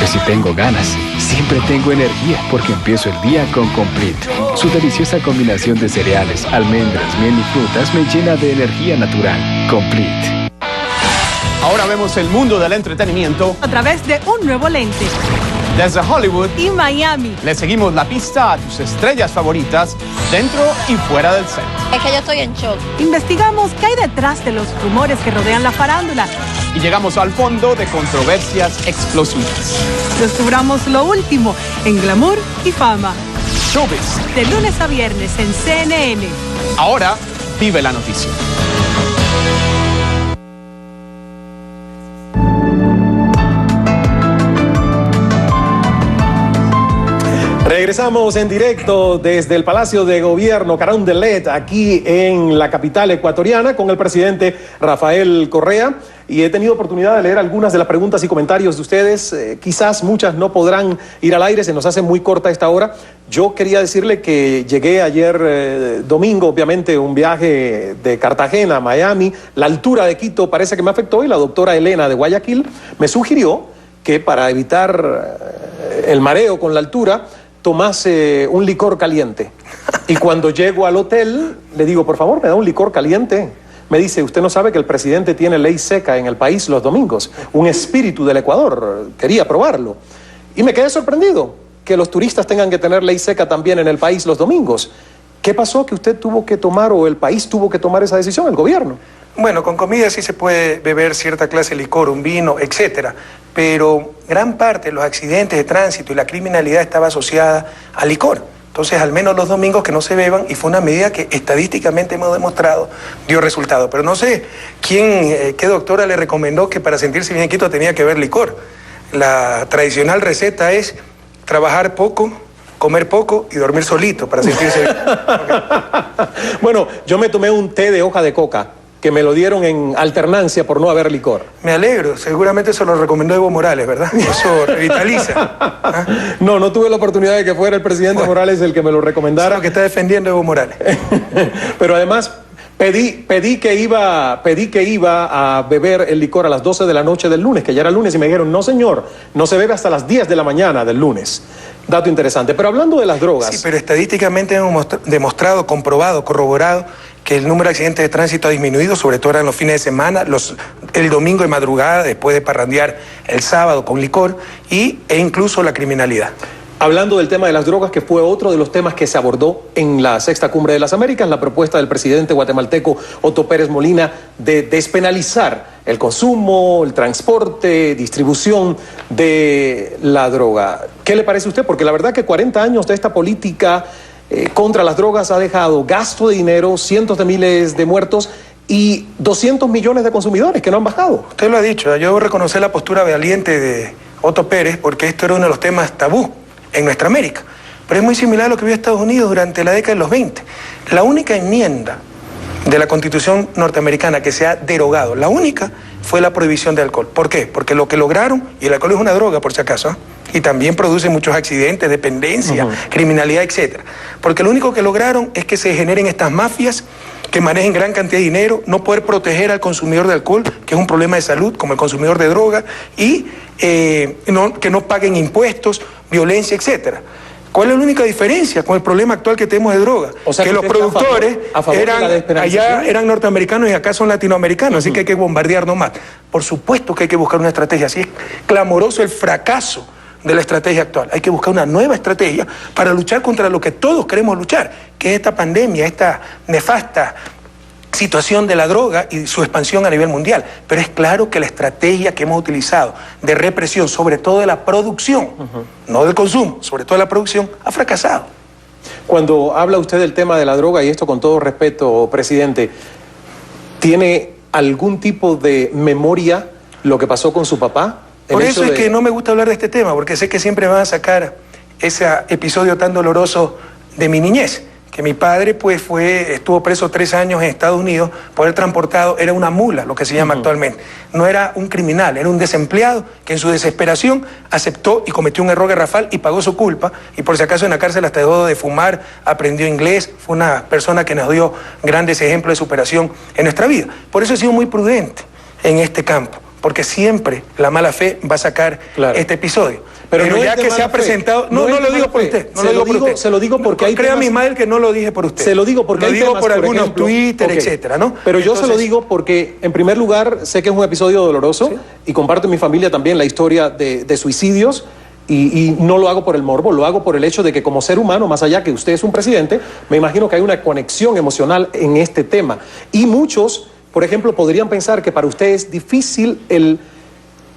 Que si tengo ganas, siempre tengo energía porque empiezo el día con Complete. Su deliciosa combinación de cereales, almendras, miel y frutas me llena de energía natural. Complete. Ahora vemos el mundo del entretenimiento a través de un nuevo lente. Desde Hollywood y Miami. Le seguimos la pista a tus estrellas favoritas dentro y fuera del set. Es que yo estoy en shock. Investigamos qué hay detrás de los rumores que rodean la farándula. Y llegamos al fondo de controversias explosivas. Descubramos lo último en glamour y fama. Showbiz. De lunes a viernes en CNN. Ahora vive la noticia. Regresamos en directo desde el Palacio de Gobierno Carondelet, aquí en la capital ecuatoriana, con el presidente Rafael Correa. Y he tenido oportunidad de leer algunas de las preguntas y comentarios de ustedes. Quizás muchas no podrán ir al aire, se nos hace muy corta esta hora. Yo quería decirle que llegué ayer domingo, obviamente, un viaje de Cartagena a Miami. La altura de Quito parece que me afectó y la doctora Elena de Guayaquil me sugirió que para evitar el mareo con la altura, tomase un licor caliente. Y cuando llego al hotel, le digo, por favor, me da un licor caliente. Me dice, usted no sabe que el presidente tiene ley seca en el país los domingos. Un espíritu del Ecuador. Quería probarlo. Y me quedé sorprendido que los turistas tengan que tener ley seca también en el país los domingos. ¿Qué pasó que usted tuvo que tomar o el país tuvo que tomar esa decisión, el gobierno? Bueno, con comida sí se puede beber cierta clase de licor, un vino, etcétera. Pero gran parte de los accidentes de tránsito y la criminalidad estaba asociada al licor. Entonces, al menos los domingos que no se beban, y fue una medida que estadísticamente hemos demostrado dio resultado. Pero no sé qué doctora le recomendó que para sentirse bien en Quito tenía que beber licor. La tradicional receta es trabajar poco, comer poco y dormir solito para sentirse bien. Bueno, yo me tomé un té de hoja de coca, que me lo dieron en alternancia por no haber licor. Me alegro, seguramente se lo recomendó Evo Morales, ¿verdad? Eso revitaliza. ¿Ah? No tuve la oportunidad de que fuera el presidente Morales el que me lo recomendara. Es lo que está defendiendo Evo Morales. Pero además pedí que iba a beber el licor a las 12 de la noche del lunes, que ya era lunes, y me dijeron, no señor, no se bebe hasta las 10 de la mañana del lunes. Dato interesante. Pero hablando de las drogas... Sí, pero estadísticamente hemos demostrado, comprobado, corroborado que el número de accidentes de tránsito ha disminuido, sobre todo en los fines de semana, el domingo de madrugada, después de parrandear el sábado con licor, e incluso la criminalidad. Hablando del tema de las drogas, que fue otro de los temas que se abordó en la Sexta Cumbre de las Américas, la propuesta del presidente guatemalteco Otto Pérez Molina de despenalizar el consumo, el transporte, distribución de la droga. ¿Qué le parece a usted? Porque la verdad que 40 años de esta política contra las drogas ha dejado gasto de dinero, cientos de miles de muertos y 200 millones de consumidores que no han bajado. Usted lo ha dicho, yo debo reconocer la postura valiente de Otto Pérez, porque esto era uno de los temas tabú en nuestra América. Pero es muy similar a lo que vio Estados Unidos durante la década de los 20. La única enmienda de la Constitución norteamericana que se ha derogado, la única, fue la prohibición de alcohol. ¿Por qué? Porque lo que lograron, y el alcohol es una droga por si acaso, y también produce muchos accidentes, dependencia, criminalidad, etc. Porque lo único que lograron es que se generen estas mafias que manejen gran cantidad de dinero, no poder proteger al consumidor de alcohol, que es un problema de salud, como el consumidor de droga, y que no paguen impuestos, violencia, etcétera. ¿Cuál es la única diferencia con el problema actual que tenemos de droga? O sea, que los productores allá eran norteamericanos y acá son latinoamericanos, así que hay que bombardear nomás. Por supuesto que hay que buscar una estrategia, así es clamoroso el fracaso de la estrategia actual. Hay que buscar una nueva estrategia para luchar contra lo que todos queremos luchar, que es esta pandemia, esta nefasta situación de la droga y su expansión a nivel mundial. Pero es claro que la estrategia que hemos utilizado de represión, sobre todo de la producción, no del consumo, sobre todo de la producción, ha fracasado. Cuando habla usted del tema de la droga, y esto con todo respeto, presidente, ¿tiene algún tipo de memoria lo que pasó con su papá? Por eso es que no me gusta hablar de este tema, porque sé que siempre me van a sacar ese episodio tan doloroso de mi niñez, que mi padre pues estuvo preso 3 años en Estados Unidos por haber transportado, era una mula, lo que se llama actualmente. No era un criminal, era un desempleado que en su desesperación aceptó y cometió un error garrafal y pagó su culpa, y por si acaso en la cárcel hasta dejó de fumar, aprendió inglés, fue una persona que nos dio grandes ejemplos de superación en nuestra vida. Por eso he sido muy prudente en este campo, porque siempre la mala fe va a sacar este episodio. Pero no ya que se ha presentado... No lo digo por usted. Se lo digo porque hay temas... Créame, Ismael, que no lo dije por usted. Se lo digo porque hay temas, por algunos ejemplo, Twitter, etcétera, ¿no? Pero yo se lo digo porque, en primer lugar, sé que es un episodio doloroso, ¿sí? Y comparto en mi familia también la historia de suicidios, y no lo hago por el morbo, lo hago por el hecho de que como ser humano, más allá que usted es un presidente, me imagino que hay una conexión emocional en este tema. Y muchos, por ejemplo, podrían pensar que para usted es difícil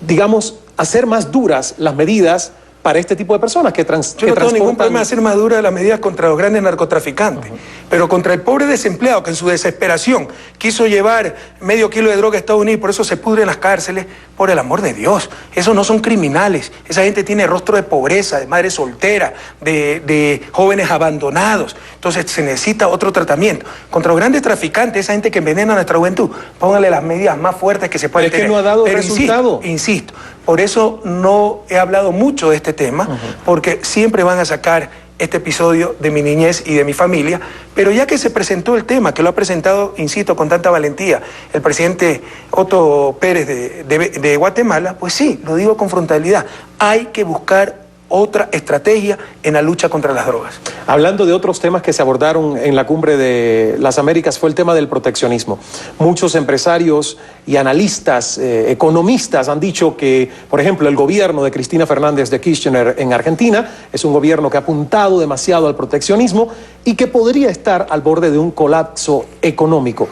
digamos, hacer más duras las medidas para este tipo de personas que transportan... Yo no tengo ningún problema de hacer más duras las medidas contra los grandes narcotraficantes, pero contra el pobre desempleado que en su desesperación quiso llevar medio kilo de droga a Estados Unidos y por eso se pudre en las cárceles, por el amor de Dios. Esos no son criminales. Esa gente tiene rostro de pobreza, de madre soltera, de jóvenes abandonados. Entonces se necesita otro tratamiento. Contra los grandes traficantes, esa gente que envenena a nuestra juventud, póngale las medidas más fuertes que se pueden tener. Es que no ha dado resultado. Insisto, por eso no he hablado mucho de este tema, porque siempre van a sacar este episodio de mi niñez y de mi familia, pero ya que se presentó el tema, que lo ha presentado, insisto, con tanta valentía, el presidente Otto Pérez de Guatemala, pues sí, lo digo con frontalidad, hay que buscar otra estrategia en la lucha contra las drogas. Hablando de otros temas que se abordaron en la Cumbre de las Américas, fue el tema del proteccionismo. Muchos empresarios y analistas, economistas han dicho que, por ejemplo, el gobierno de Cristina Fernández de Kirchner en Argentina es un gobierno que ha apuntado demasiado al proteccionismo y que podría estar al borde de un colapso económico.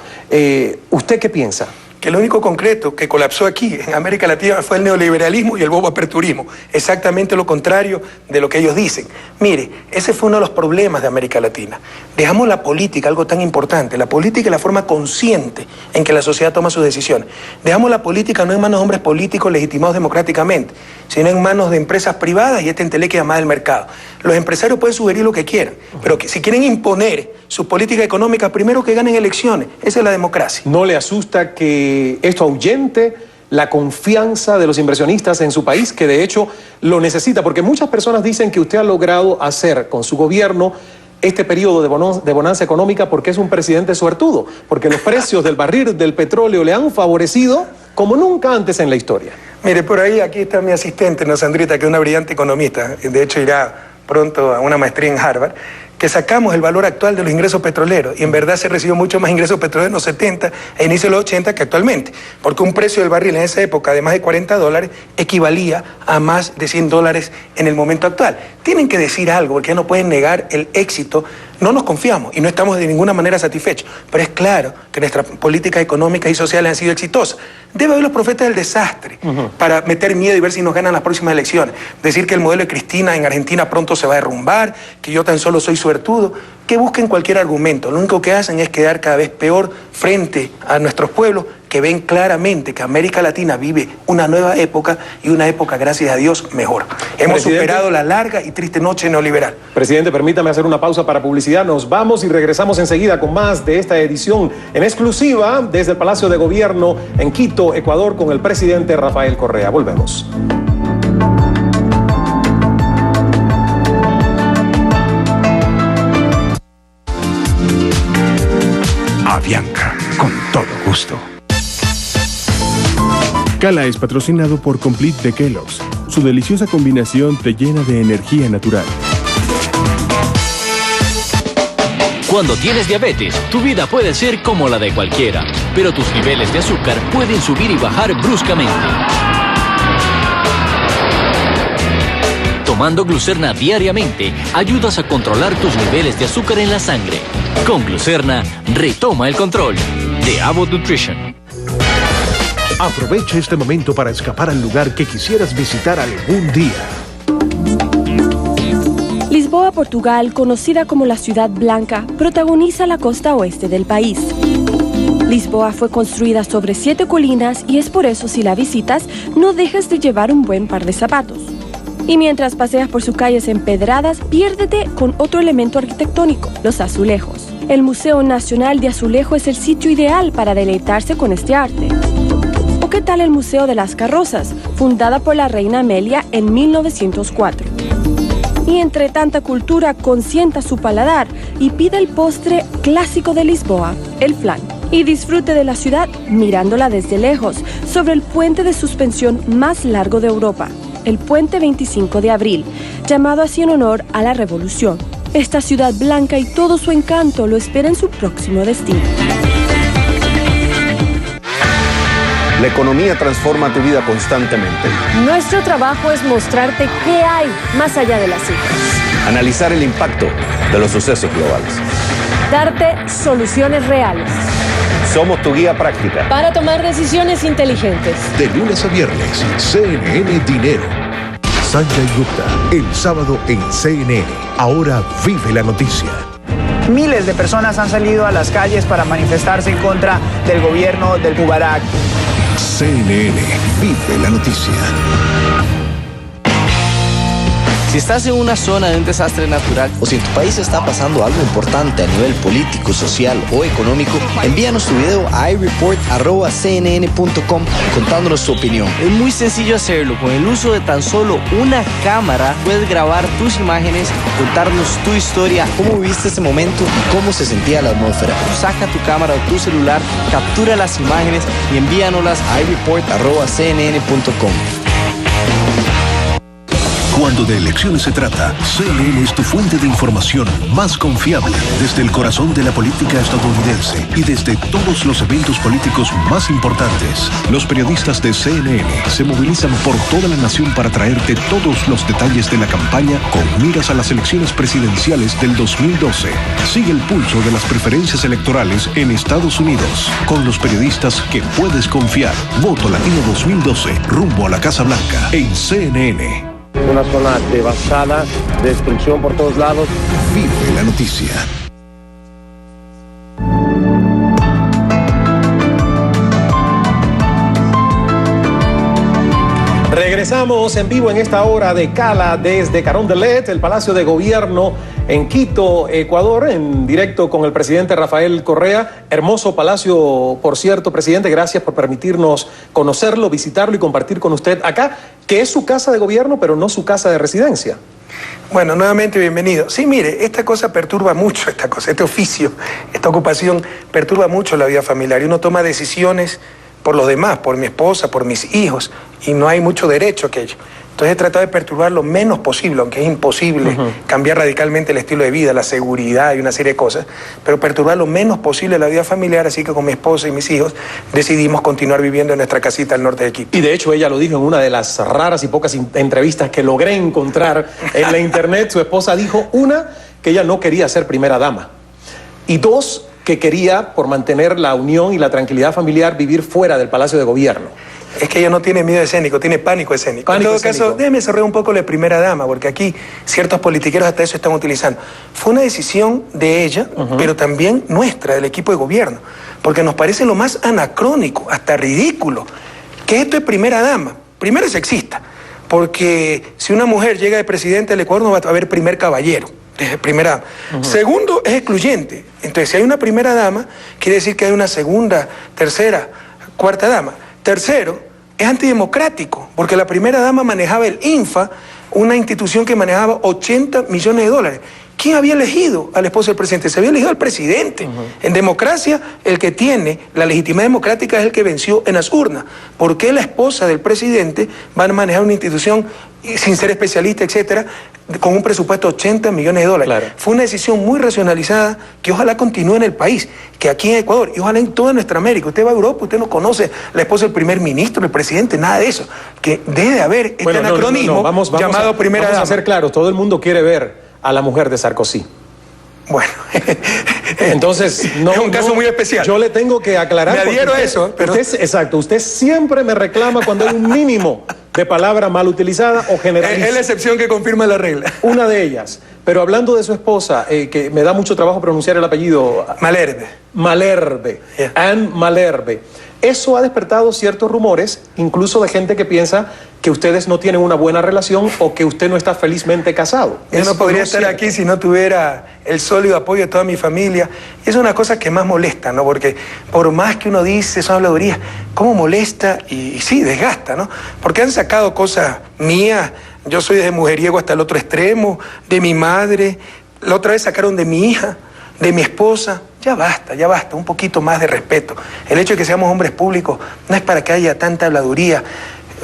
¿Usted qué piensa? Que lo único concreto que colapsó aquí en América Latina fue el neoliberalismo y el bobo aperturismo. Exactamente lo contrario de lo que ellos dicen. Mire, ese fue uno de los problemas de América Latina. Dejamos la política, algo tan importante. La política es la forma consciente en que la sociedad toma sus decisiones. Dejamos la política no en manos de hombres políticos legitimados democráticamente, sino en manos de empresas privadas y esta entelequia llamada del mercado. Los empresarios pueden sugerir lo que quieran, pero si quieren imponer su política económica, primero que ganen elecciones. Esa es la democracia. ¿No le asusta que esto ahuyente la confianza de los inversionistas en su país, que de hecho lo necesita? Porque muchas personas dicen que usted ha logrado hacer con su gobierno este periodo de bonanza económica porque es un presidente suertudo, porque los precios del barril del petróleo le han favorecido como nunca antes en la historia. Mire, por ahí aquí está mi asistente, ¿no, Sandrita? Que es una brillante economista, de hecho irá pronto a una maestría en Harvard, que sacamos el valor actual de los ingresos petroleros y en verdad se recibió mucho más ingresos petroleros en los 70 e inicio de los 80 que actualmente, porque un precio del barril en esa época de más de $40 equivalía a más de $100 en el momento actual. Tienen que decir algo, porque no pueden negar el éxito. No nos confiamos y no estamos de ninguna manera satisfechos, pero es claro que nuestras políticas económicas y sociales han sido exitosas. Debe haber los profetas del desastre para meter miedo y ver si nos ganan las próximas elecciones. Decir que el modelo de Cristina en Argentina pronto se va a derrumbar, que yo tan solo soy suertudo, que busquen cualquier argumento. Lo único que hacen es quedar cada vez peor frente a nuestros pueblos que ven claramente que América Latina vive una nueva época y una época, gracias a Dios, mejor. Hemos superado la larga y triste noche neoliberal. Presidente, permítame hacer una pausa para publicidad. Nos vamos y regresamos enseguida con más de esta edición en exclusiva desde el Palacio de Gobierno en Quito, Ecuador, con el presidente Rafael Correa. Volvemos. Avianca gusto. Cala es patrocinado por Complete de Kellogg's. Su deliciosa combinación te llena de energía natural. Cuando tienes diabetes, tu vida puede ser como la de cualquiera, pero tus niveles de azúcar pueden subir y bajar bruscamente. Tomando Glucerna diariamente, ayudas a controlar tus niveles de azúcar en la sangre. Con Glucerna, retoma el control. De Abbott Nutrition. Aprovecha este momento para escapar al lugar que quisieras visitar algún día. Lisboa, Portugal, conocida como la Ciudad Blanca, protagoniza la costa oeste del país. Lisboa fue construida sobre 7 colinas y es por eso si la visitas, no dejes de llevar un buen par de zapatos. Y mientras paseas por sus calles empedradas, piérdete con otro elemento arquitectónico, los azulejos. El Museo Nacional de Azulejo es el sitio ideal para deleitarse con este arte. ¿O qué tal el Museo de las Carrozas, fundada por la reina Amelia en 1904? Y entre tanta cultura, consienta su paladar y pide el postre clásico de Lisboa, el flan. Y disfrute de la ciudad mirándola desde lejos, sobre el puente de suspensión más largo de Europa, el Puente 25 de Abril, llamado así en honor a la Revolución. Esta ciudad blanca y todo su encanto lo espera en su próximo destino. La economía transforma tu vida constantemente. Nuestro trabajo es mostrarte qué hay más allá de las cifras. Analizar el impacto de los sucesos globales. Darte soluciones reales. Somos tu guía práctica. Para tomar decisiones inteligentes. De lunes a viernes, CNN Dinero. Sanjay Gupta, el sábado en CNN. Ahora vive la noticia. Miles de personas han salido a las calles para manifestarse en contra del gobierno del Mubarak. CNN, vive la noticia. Si estás en una zona de un desastre natural o si en tu país está pasando algo importante a nivel político, social o económico, envíanos tu video a ireport@cnn.com contándonos tu opinión. es muy sencillo hacerlo. Con el uso de tan solo una cámara puedes grabar tus imágenes, contarnos tu historia, ¿Cómo viviste este momento y cómo se sentía la atmósfera? saca tu cámara o tu celular, captura las imágenes y envíanoslas a ireport@cnn.com. Cuando de elecciones se trata, CNN es tu fuente de información más confiable desde el corazón de la política estadounidense y desde todos los eventos políticos más importantes. Los periodistas de CNN se movilizan por toda la nación para traerte todos los detalles de la campaña con miras a las elecciones presidenciales del 2012. Sigue el pulso de las preferencias electorales en Estados Unidos con los periodistas que puedes confiar. Voto Latino 2012, rumbo a la Casa Blanca en CNN. Una zona devastada, destrucción por todos lados. Vive la noticia. Regresamos en vivo en esta hora de Cala desde Carondelet, el Palacio de Gobierno en Quito, Ecuador, en directo con el presidente Rafael Correa. Hermoso palacio, por cierto, presidente, gracias por permitirnos conocerlo, visitarlo y compartir con usted acá, que es su casa de gobierno, pero no su casa de residencia. Bueno, nuevamente bienvenido. Sí, mire, esta cosa perturba mucho, este oficio, esta ocupación perturba mucho la vida familiar y uno toma decisiones por los demás, por mi esposa, por mis hijos, y no hay mucho derecho a aquello. Entonces he tratado de perturbar lo menos posible, aunque es imposible cambiar radicalmente el estilo de vida, la seguridad y una serie de cosas, pero perturbar lo menos posible la vida familiar, así que con mi esposa y mis hijos decidimos continuar viviendo en nuestra casita al norte de Quito. Y de hecho ella lo dijo en una de las raras y pocas entrevistas que logré encontrar en la internet. Su esposa dijo, una, que ella no quería ser primera dama, y dos, que quería, por mantener la unión y la tranquilidad familiar, vivir fuera del Palacio de Gobierno. Es que ella no tiene miedo escénico, tiene pánico escénico. En todo caso, déjeme cerrar un poco la primera dama, porque aquí ciertos politiqueros hasta eso están utilizando. Fue una decisión de ella, pero también nuestra, del equipo de gobierno, porque nos parece lo más anacrónico, hasta ridículo, que esto es primera dama. Primero es sexista, porque si una mujer llega de presidente del Ecuador no va a haber primer caballero. Primera. Segundo, es excluyente. Entonces, si hay una primera dama, quiere decir que hay una segunda, tercera, cuarta dama. Tercero, es antidemocrático, porque la primera dama manejaba el INFA, una institución que manejaba $80 millones. ¿quién había elegido al esposo del presidente? Se había elegido al presidente. En democracia, el que tiene la legitimidad democrática es el que venció en las urnas. ¿Por qué la esposa del presidente va a manejar una institución sin ser especialista, etcétera, con un presupuesto de 80 millones de dólares? Claro. Fue una decisión muy racionalizada que ojalá continúe en el país, que aquí en Ecuador, y ojalá en toda nuestra América. Usted va a Europa, usted no conoce la esposa del primer ministro, el presidente, nada de eso. Que debe haber este anacronismo llamado primera dama. Vamos a ser claros, todo el mundo quiere ver a la mujer de Sarkozy. Bueno, entonces es un caso muy especial. Yo le tengo que aclarar. Me adhiero a eso, pero... Exacto, usted siempre me reclama cuando hay un mínimo de palabra mal utilizada o generalizada. Es la excepción que confirma la regla. Una de ellas. Pero hablando de su esposa, que me da mucho trabajo pronunciar el apellido. Malherbe. Yeah. Anne Malherbe. Eso ha despertado ciertos rumores, incluso de gente que piensa que ustedes no tienen una buena relación o que usted no está felizmente casado. Yo no podría estar aquí si no tuviera el sólido apoyo de toda mi familia. Y es una cosa que más molesta, ¿no? Porque por más que uno dice, son habladurías, ¿cómo molesta? Y sí, desgasta, ¿no? Porque han sacado cosas mías. Yo soy desde mujeriego hasta el otro extremo, de mi madre. La otra vez sacaron de mi hija, de mi esposa. Ya basta, un poquito más de respeto. El hecho de que seamos hombres públicos no es para que haya tanta habladuría.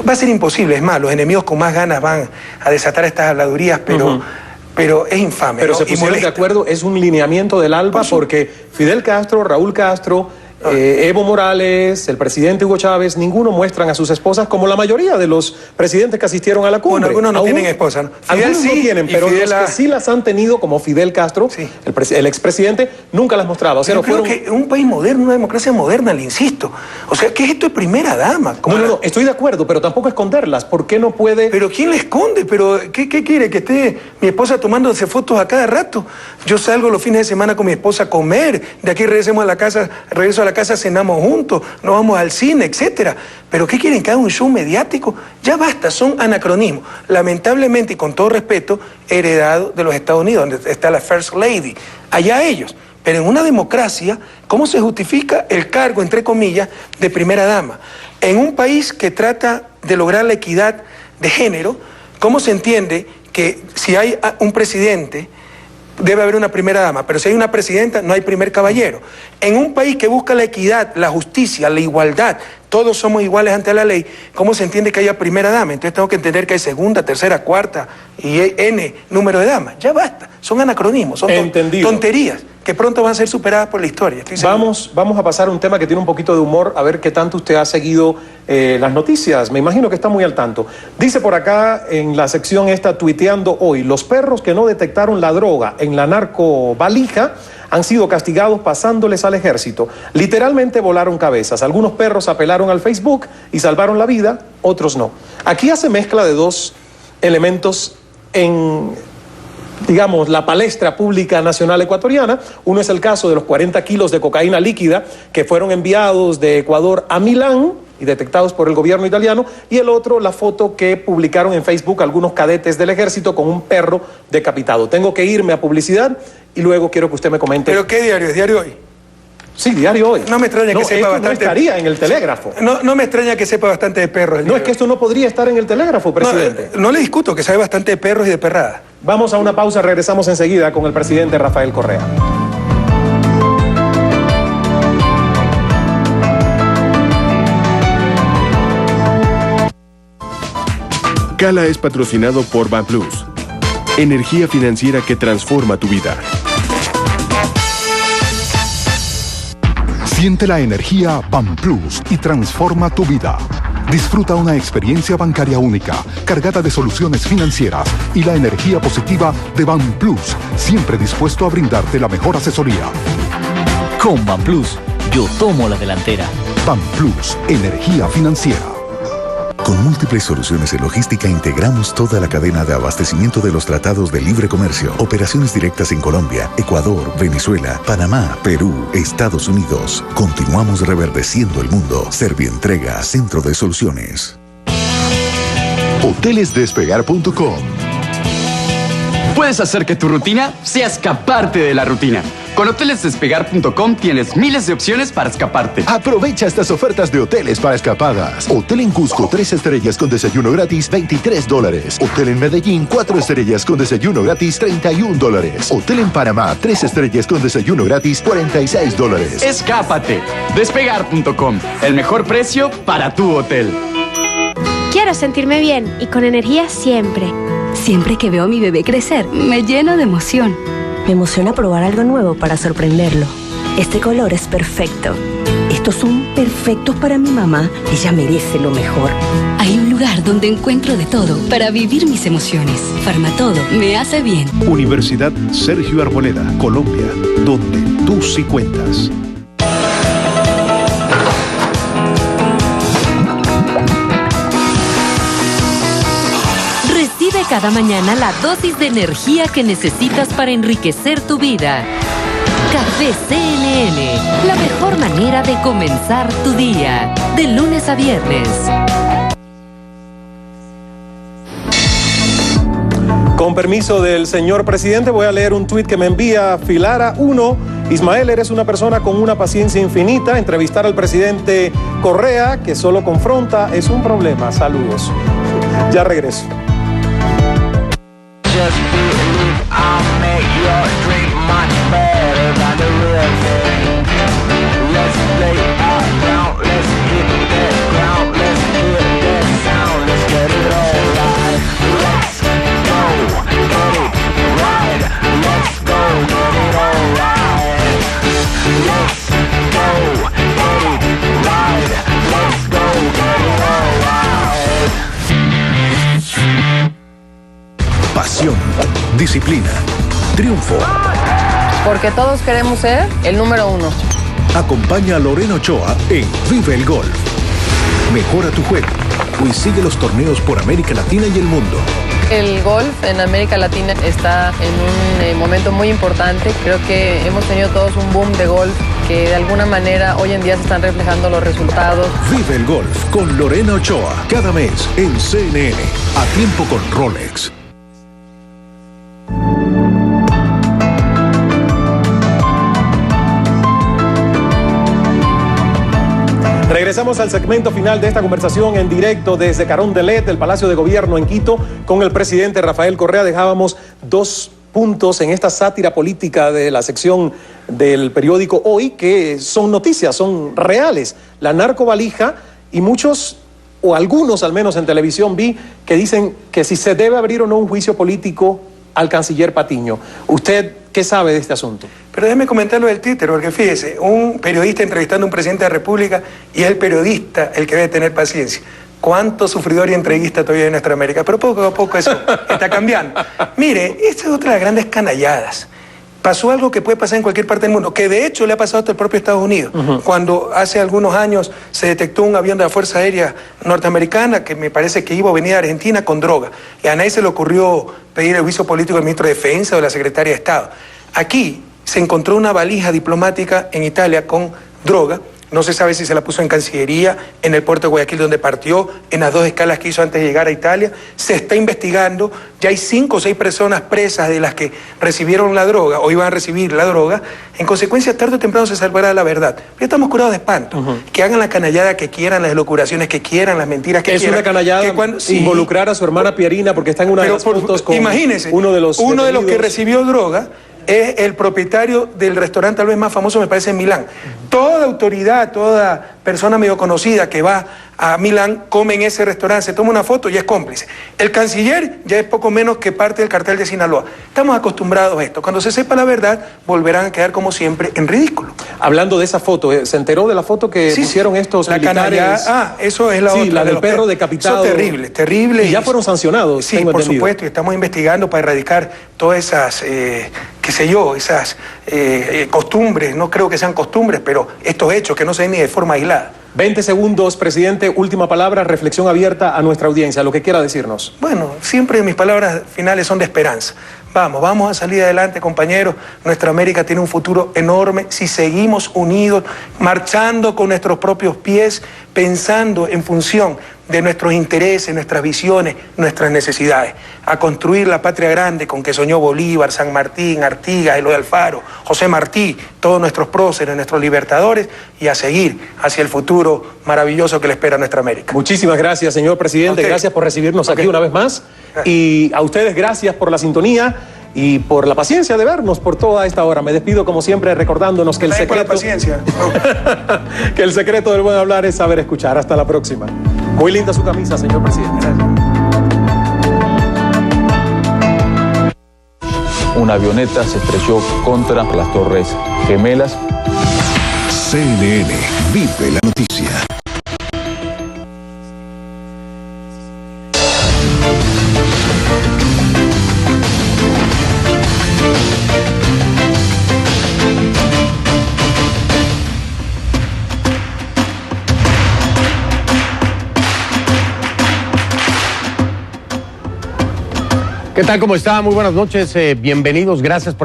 Va a ser imposible, es más, los enemigos con más ganas van a desatar estas habladurías, pero es infame. Pero ¿no? se pusieron de acuerdo, es un lineamiento del ALBA porque Fidel Castro, Raúl Castro, Evo Morales, el presidente Hugo Chávez, ninguno muestran a sus esposas como la mayoría de los presidentes que asistieron a la cumbre. Bueno, algunos no tienen esposa, ¿no? Algunos sí, no tienen, pero los que sí las han tenido, como Fidel Castro, el expresidente, nunca las mostraba. O sea, yo creo que un país moderno, una democracia moderna, le insisto. O sea, ¿qué es esto de primera dama? No, estoy de acuerdo, pero tampoco esconderlas. ¿Por qué no puede...? ¿Pero quién le esconde? ¿Pero qué quiere? ¿Que esté mi esposa tomándose fotos a cada rato? Yo salgo los fines de semana con mi esposa a comer. De aquí regreso a la casa, cenamos juntos, nos vamos al cine, etcétera. ¿Pero qué quieren? ¿Que haga un show mediático? Ya basta, son anacronismos. Lamentablemente, y con todo respeto, heredado de los Estados Unidos, donde está la First Lady. Allá ellos. Pero en una democracia, ¿cómo se justifica el cargo, entre comillas, de primera dama? En un país que trata de lograr la equidad de género, ¿cómo se entiende que si hay un presidente, debe haber una primera dama, pero si hay una presidenta, no hay primer caballero? En un país que busca la equidad, la justicia, la igualdad, todos somos iguales ante la ley, ¿cómo se entiende que haya primera dama? Entonces tengo que entender que hay segunda, tercera, cuarta y N número de damas. Ya basta, son anacronismos, son tonterías que pronto van a ser superadas por la historia. Vamos a pasar a un tema que tiene un poquito de humor, a ver qué tanto usted ha seguido las noticias. Me imagino que está muy al tanto. Dice por acá en la sección esta, tuiteando hoy, los perros que no detectaron la droga en la narcovalija han sido castigados pasándoles al ejército. Literalmente volaron cabezas. Algunos perros apelaron al Facebook y salvaron la vida, otros no. Aquí hace mezcla de dos elementos en, digamos, la palestra pública nacional ecuatoriana. Uno es el caso de los 40 kilos de cocaína líquida que fueron enviados de Ecuador a Milán y detectados por el gobierno italiano, y el otro, la foto que publicaron en Facebook algunos cadetes del ejército con un perro decapitado. Tengo que irme a publicidad y luego quiero que usted me comente. ¿Pero qué diario? ¿Es Diario Hoy? Sí, Diario Hoy. No me extraña que sepa bastante. No estaría en el Telégrafo. No me extraña que sepa bastante de perros. No, es que esto no podría estar en el Telégrafo, presidente. No le discuto que sabe bastante de perros y de perradas. Vamos a una pausa, regresamos enseguida con el presidente Rafael Correa. Cala es patrocinado por BanPlus, energía financiera que transforma tu vida. Siente la energía BanPlus y transforma tu vida. Disfruta una experiencia bancaria única, cargada de soluciones financieras y la energía positiva de BanPlus, siempre dispuesto a brindarte la mejor asesoría. Con BanPlus, yo tomo la delantera. BanPlus, energía financiera. Con múltiples soluciones en logística integramos toda la cadena de abastecimiento de los tratados de libre comercio. Operaciones directas en Colombia, Ecuador, Venezuela, Panamá, Perú, Estados Unidos. Continuamos reverdeciendo el mundo. Servientrega, Centro de Soluciones. Hotelesdespegar.com. Puedes hacer que tu rutina sea escaparte de la rutina. Con hotelesdespegar.com tienes miles de opciones para escaparte. Aprovecha estas ofertas de hoteles para escapadas. Hotel en Cusco, 3 estrellas con desayuno gratis, $23. Hotel en Medellín, 4 estrellas con desayuno gratis, $31. Hotel en Panamá, 3 estrellas con desayuno gratis, $46. Escápate. Despegar.com. El mejor precio para tu hotel. Quiero sentirme bien y con energía siempre. Siempre que veo a mi bebé crecer, me lleno de emoción. Me emociona probar algo nuevo para sorprenderlo. Este color es perfecto. Estos son perfectos para mi mamá. Ella merece lo mejor. Hay un lugar donde encuentro de todo para vivir mis emociones. Farmatodo me hace bien. Universidad Sergio Arboleda, Colombia, donde tú sí cuentas. Recibe cada mañana la dosis de energía que necesitas para enriquecer tu vida. Café CNN, la mejor manera de comenzar tu día. De lunes a viernes. Con permiso del señor presidente, voy a leer un tuit que me envía Filara 1. Ismael, eres una persona con una paciencia infinita. Entrevistar al presidente Correa, que solo confronta, es un problema. Saludos. Ya regreso. Pasión, disciplina, triunfo. Porque todos queremos ser el número 1. Acompaña a Lorena Ochoa en Vive el Golf. Mejora tu juego y sigue los torneos por América Latina y el mundo. El golf en América Latina está en un momento muy importante. Creo que hemos tenido todos un boom de golf que de alguna manera hoy en día se están reflejando los resultados. Vive el Golf con Lorena Ochoa cada mes en CNN, a tiempo con Rolex. Regresamos al segmento final de esta conversación en directo desde Carondelet, el Palacio de Gobierno en Quito, con el presidente Rafael Correa. Dejábamos 2 puntos en esta sátira política de la sección del periódico Hoy, que son noticias, son reales. La narcovalija y muchos, o algunos al menos en televisión vi, que dicen que si se debe abrir o no un juicio político al canciller Patiño. ¿Usted qué sabe de este asunto? Pero déjeme comentar lo del títere, porque fíjese, un periodista entrevistando a un presidente de la República y es el periodista el que debe tener paciencia. ¿Cuánto sufridor y entreguista todavía hay en nuestra América? Pero poco a poco eso está cambiando. Mire, esta es otra de las grandes canalladas. Pasó algo que puede pasar en cualquier parte del mundo, que de hecho le ha pasado hasta el propio Estados Unidos. Cuando hace algunos años se detectó un avión de la Fuerza Aérea norteamericana que me parece que iba a venir a Argentina con droga. Y a nadie se le ocurrió pedir el juicio político del ministro de Defensa o de la Secretaria de Estado. Aquí se encontró una valija diplomática en Italia con droga. No se sabe si se la puso en Cancillería, en el puerto de Guayaquil donde partió, en las 2 escalas que hizo antes de llegar a Italia. Se está investigando, ya hay 5 o 6 personas presas de las que recibieron la droga o iban a recibir la droga. En consecuencia, tarde o temprano se salvará la verdad. Ya estamos curados de espanto. Que hagan la canallada que quieran, las locuraciones que quieran, las mentiras que quieran. Es una canallada involucrar a su hermana Pierina porque está en una de las fotos con imagínense, uno de los que recibió droga es el propietario del restaurante tal vez más famoso, me parece, en Milán. Toda autoridad, toda persona medio conocida que va a Milán come en ese restaurante, se toma una foto y es cómplice. El canciller ya es poco menos que parte del cartel de Sinaloa. Estamos acostumbrados a esto. Cuando se sepa la verdad, volverán a quedar como siempre en ridículo. Hablando de esa foto, ¿se enteró de la foto que pusieron estos la militares? Eso es la otra. Sí, la del perro decapitado. Eso es terrible. Y ya fueron sancionados. Sí, por supuesto, y estamos investigando para erradicar todas esas, esas costumbres, no creo que sean costumbres, pero estos hechos que no se ven ni de forma aislada. 20 segundos, presidente, última palabra, reflexión abierta a nuestra audiencia, lo que quiera decirnos. Bueno, siempre mis palabras finales son de esperanza. Vamos a salir adelante, compañeros. Nuestra América tiene un futuro enorme si seguimos unidos, marchando con nuestros propios pies, pensando en función de nuestros intereses, nuestras visiones, nuestras necesidades, a construir la patria grande con que soñó Bolívar, San Martín, Artigas, Eloy Alfaro, José Martí, todos nuestros próceres, nuestros libertadores, y a seguir hacia el futuro maravilloso que le espera a nuestra América. Muchísimas gracias, señor presidente. Gracias por recibirnos aquí una vez más. Y a ustedes gracias por la sintonía y por la paciencia de vernos por toda esta hora. Me despido como siempre recordándonos que el secreto... Por la paciencia. que el secreto del buen hablar es saber escuchar. Hasta la próxima. Muy linda su camisa, señor presidente. Una avioneta se estrelló contra las Torres Gemelas. CNN vive la noticia. ¿Qué tal? ¿Cómo está? Muy buenas noches. Bienvenidos. Gracias por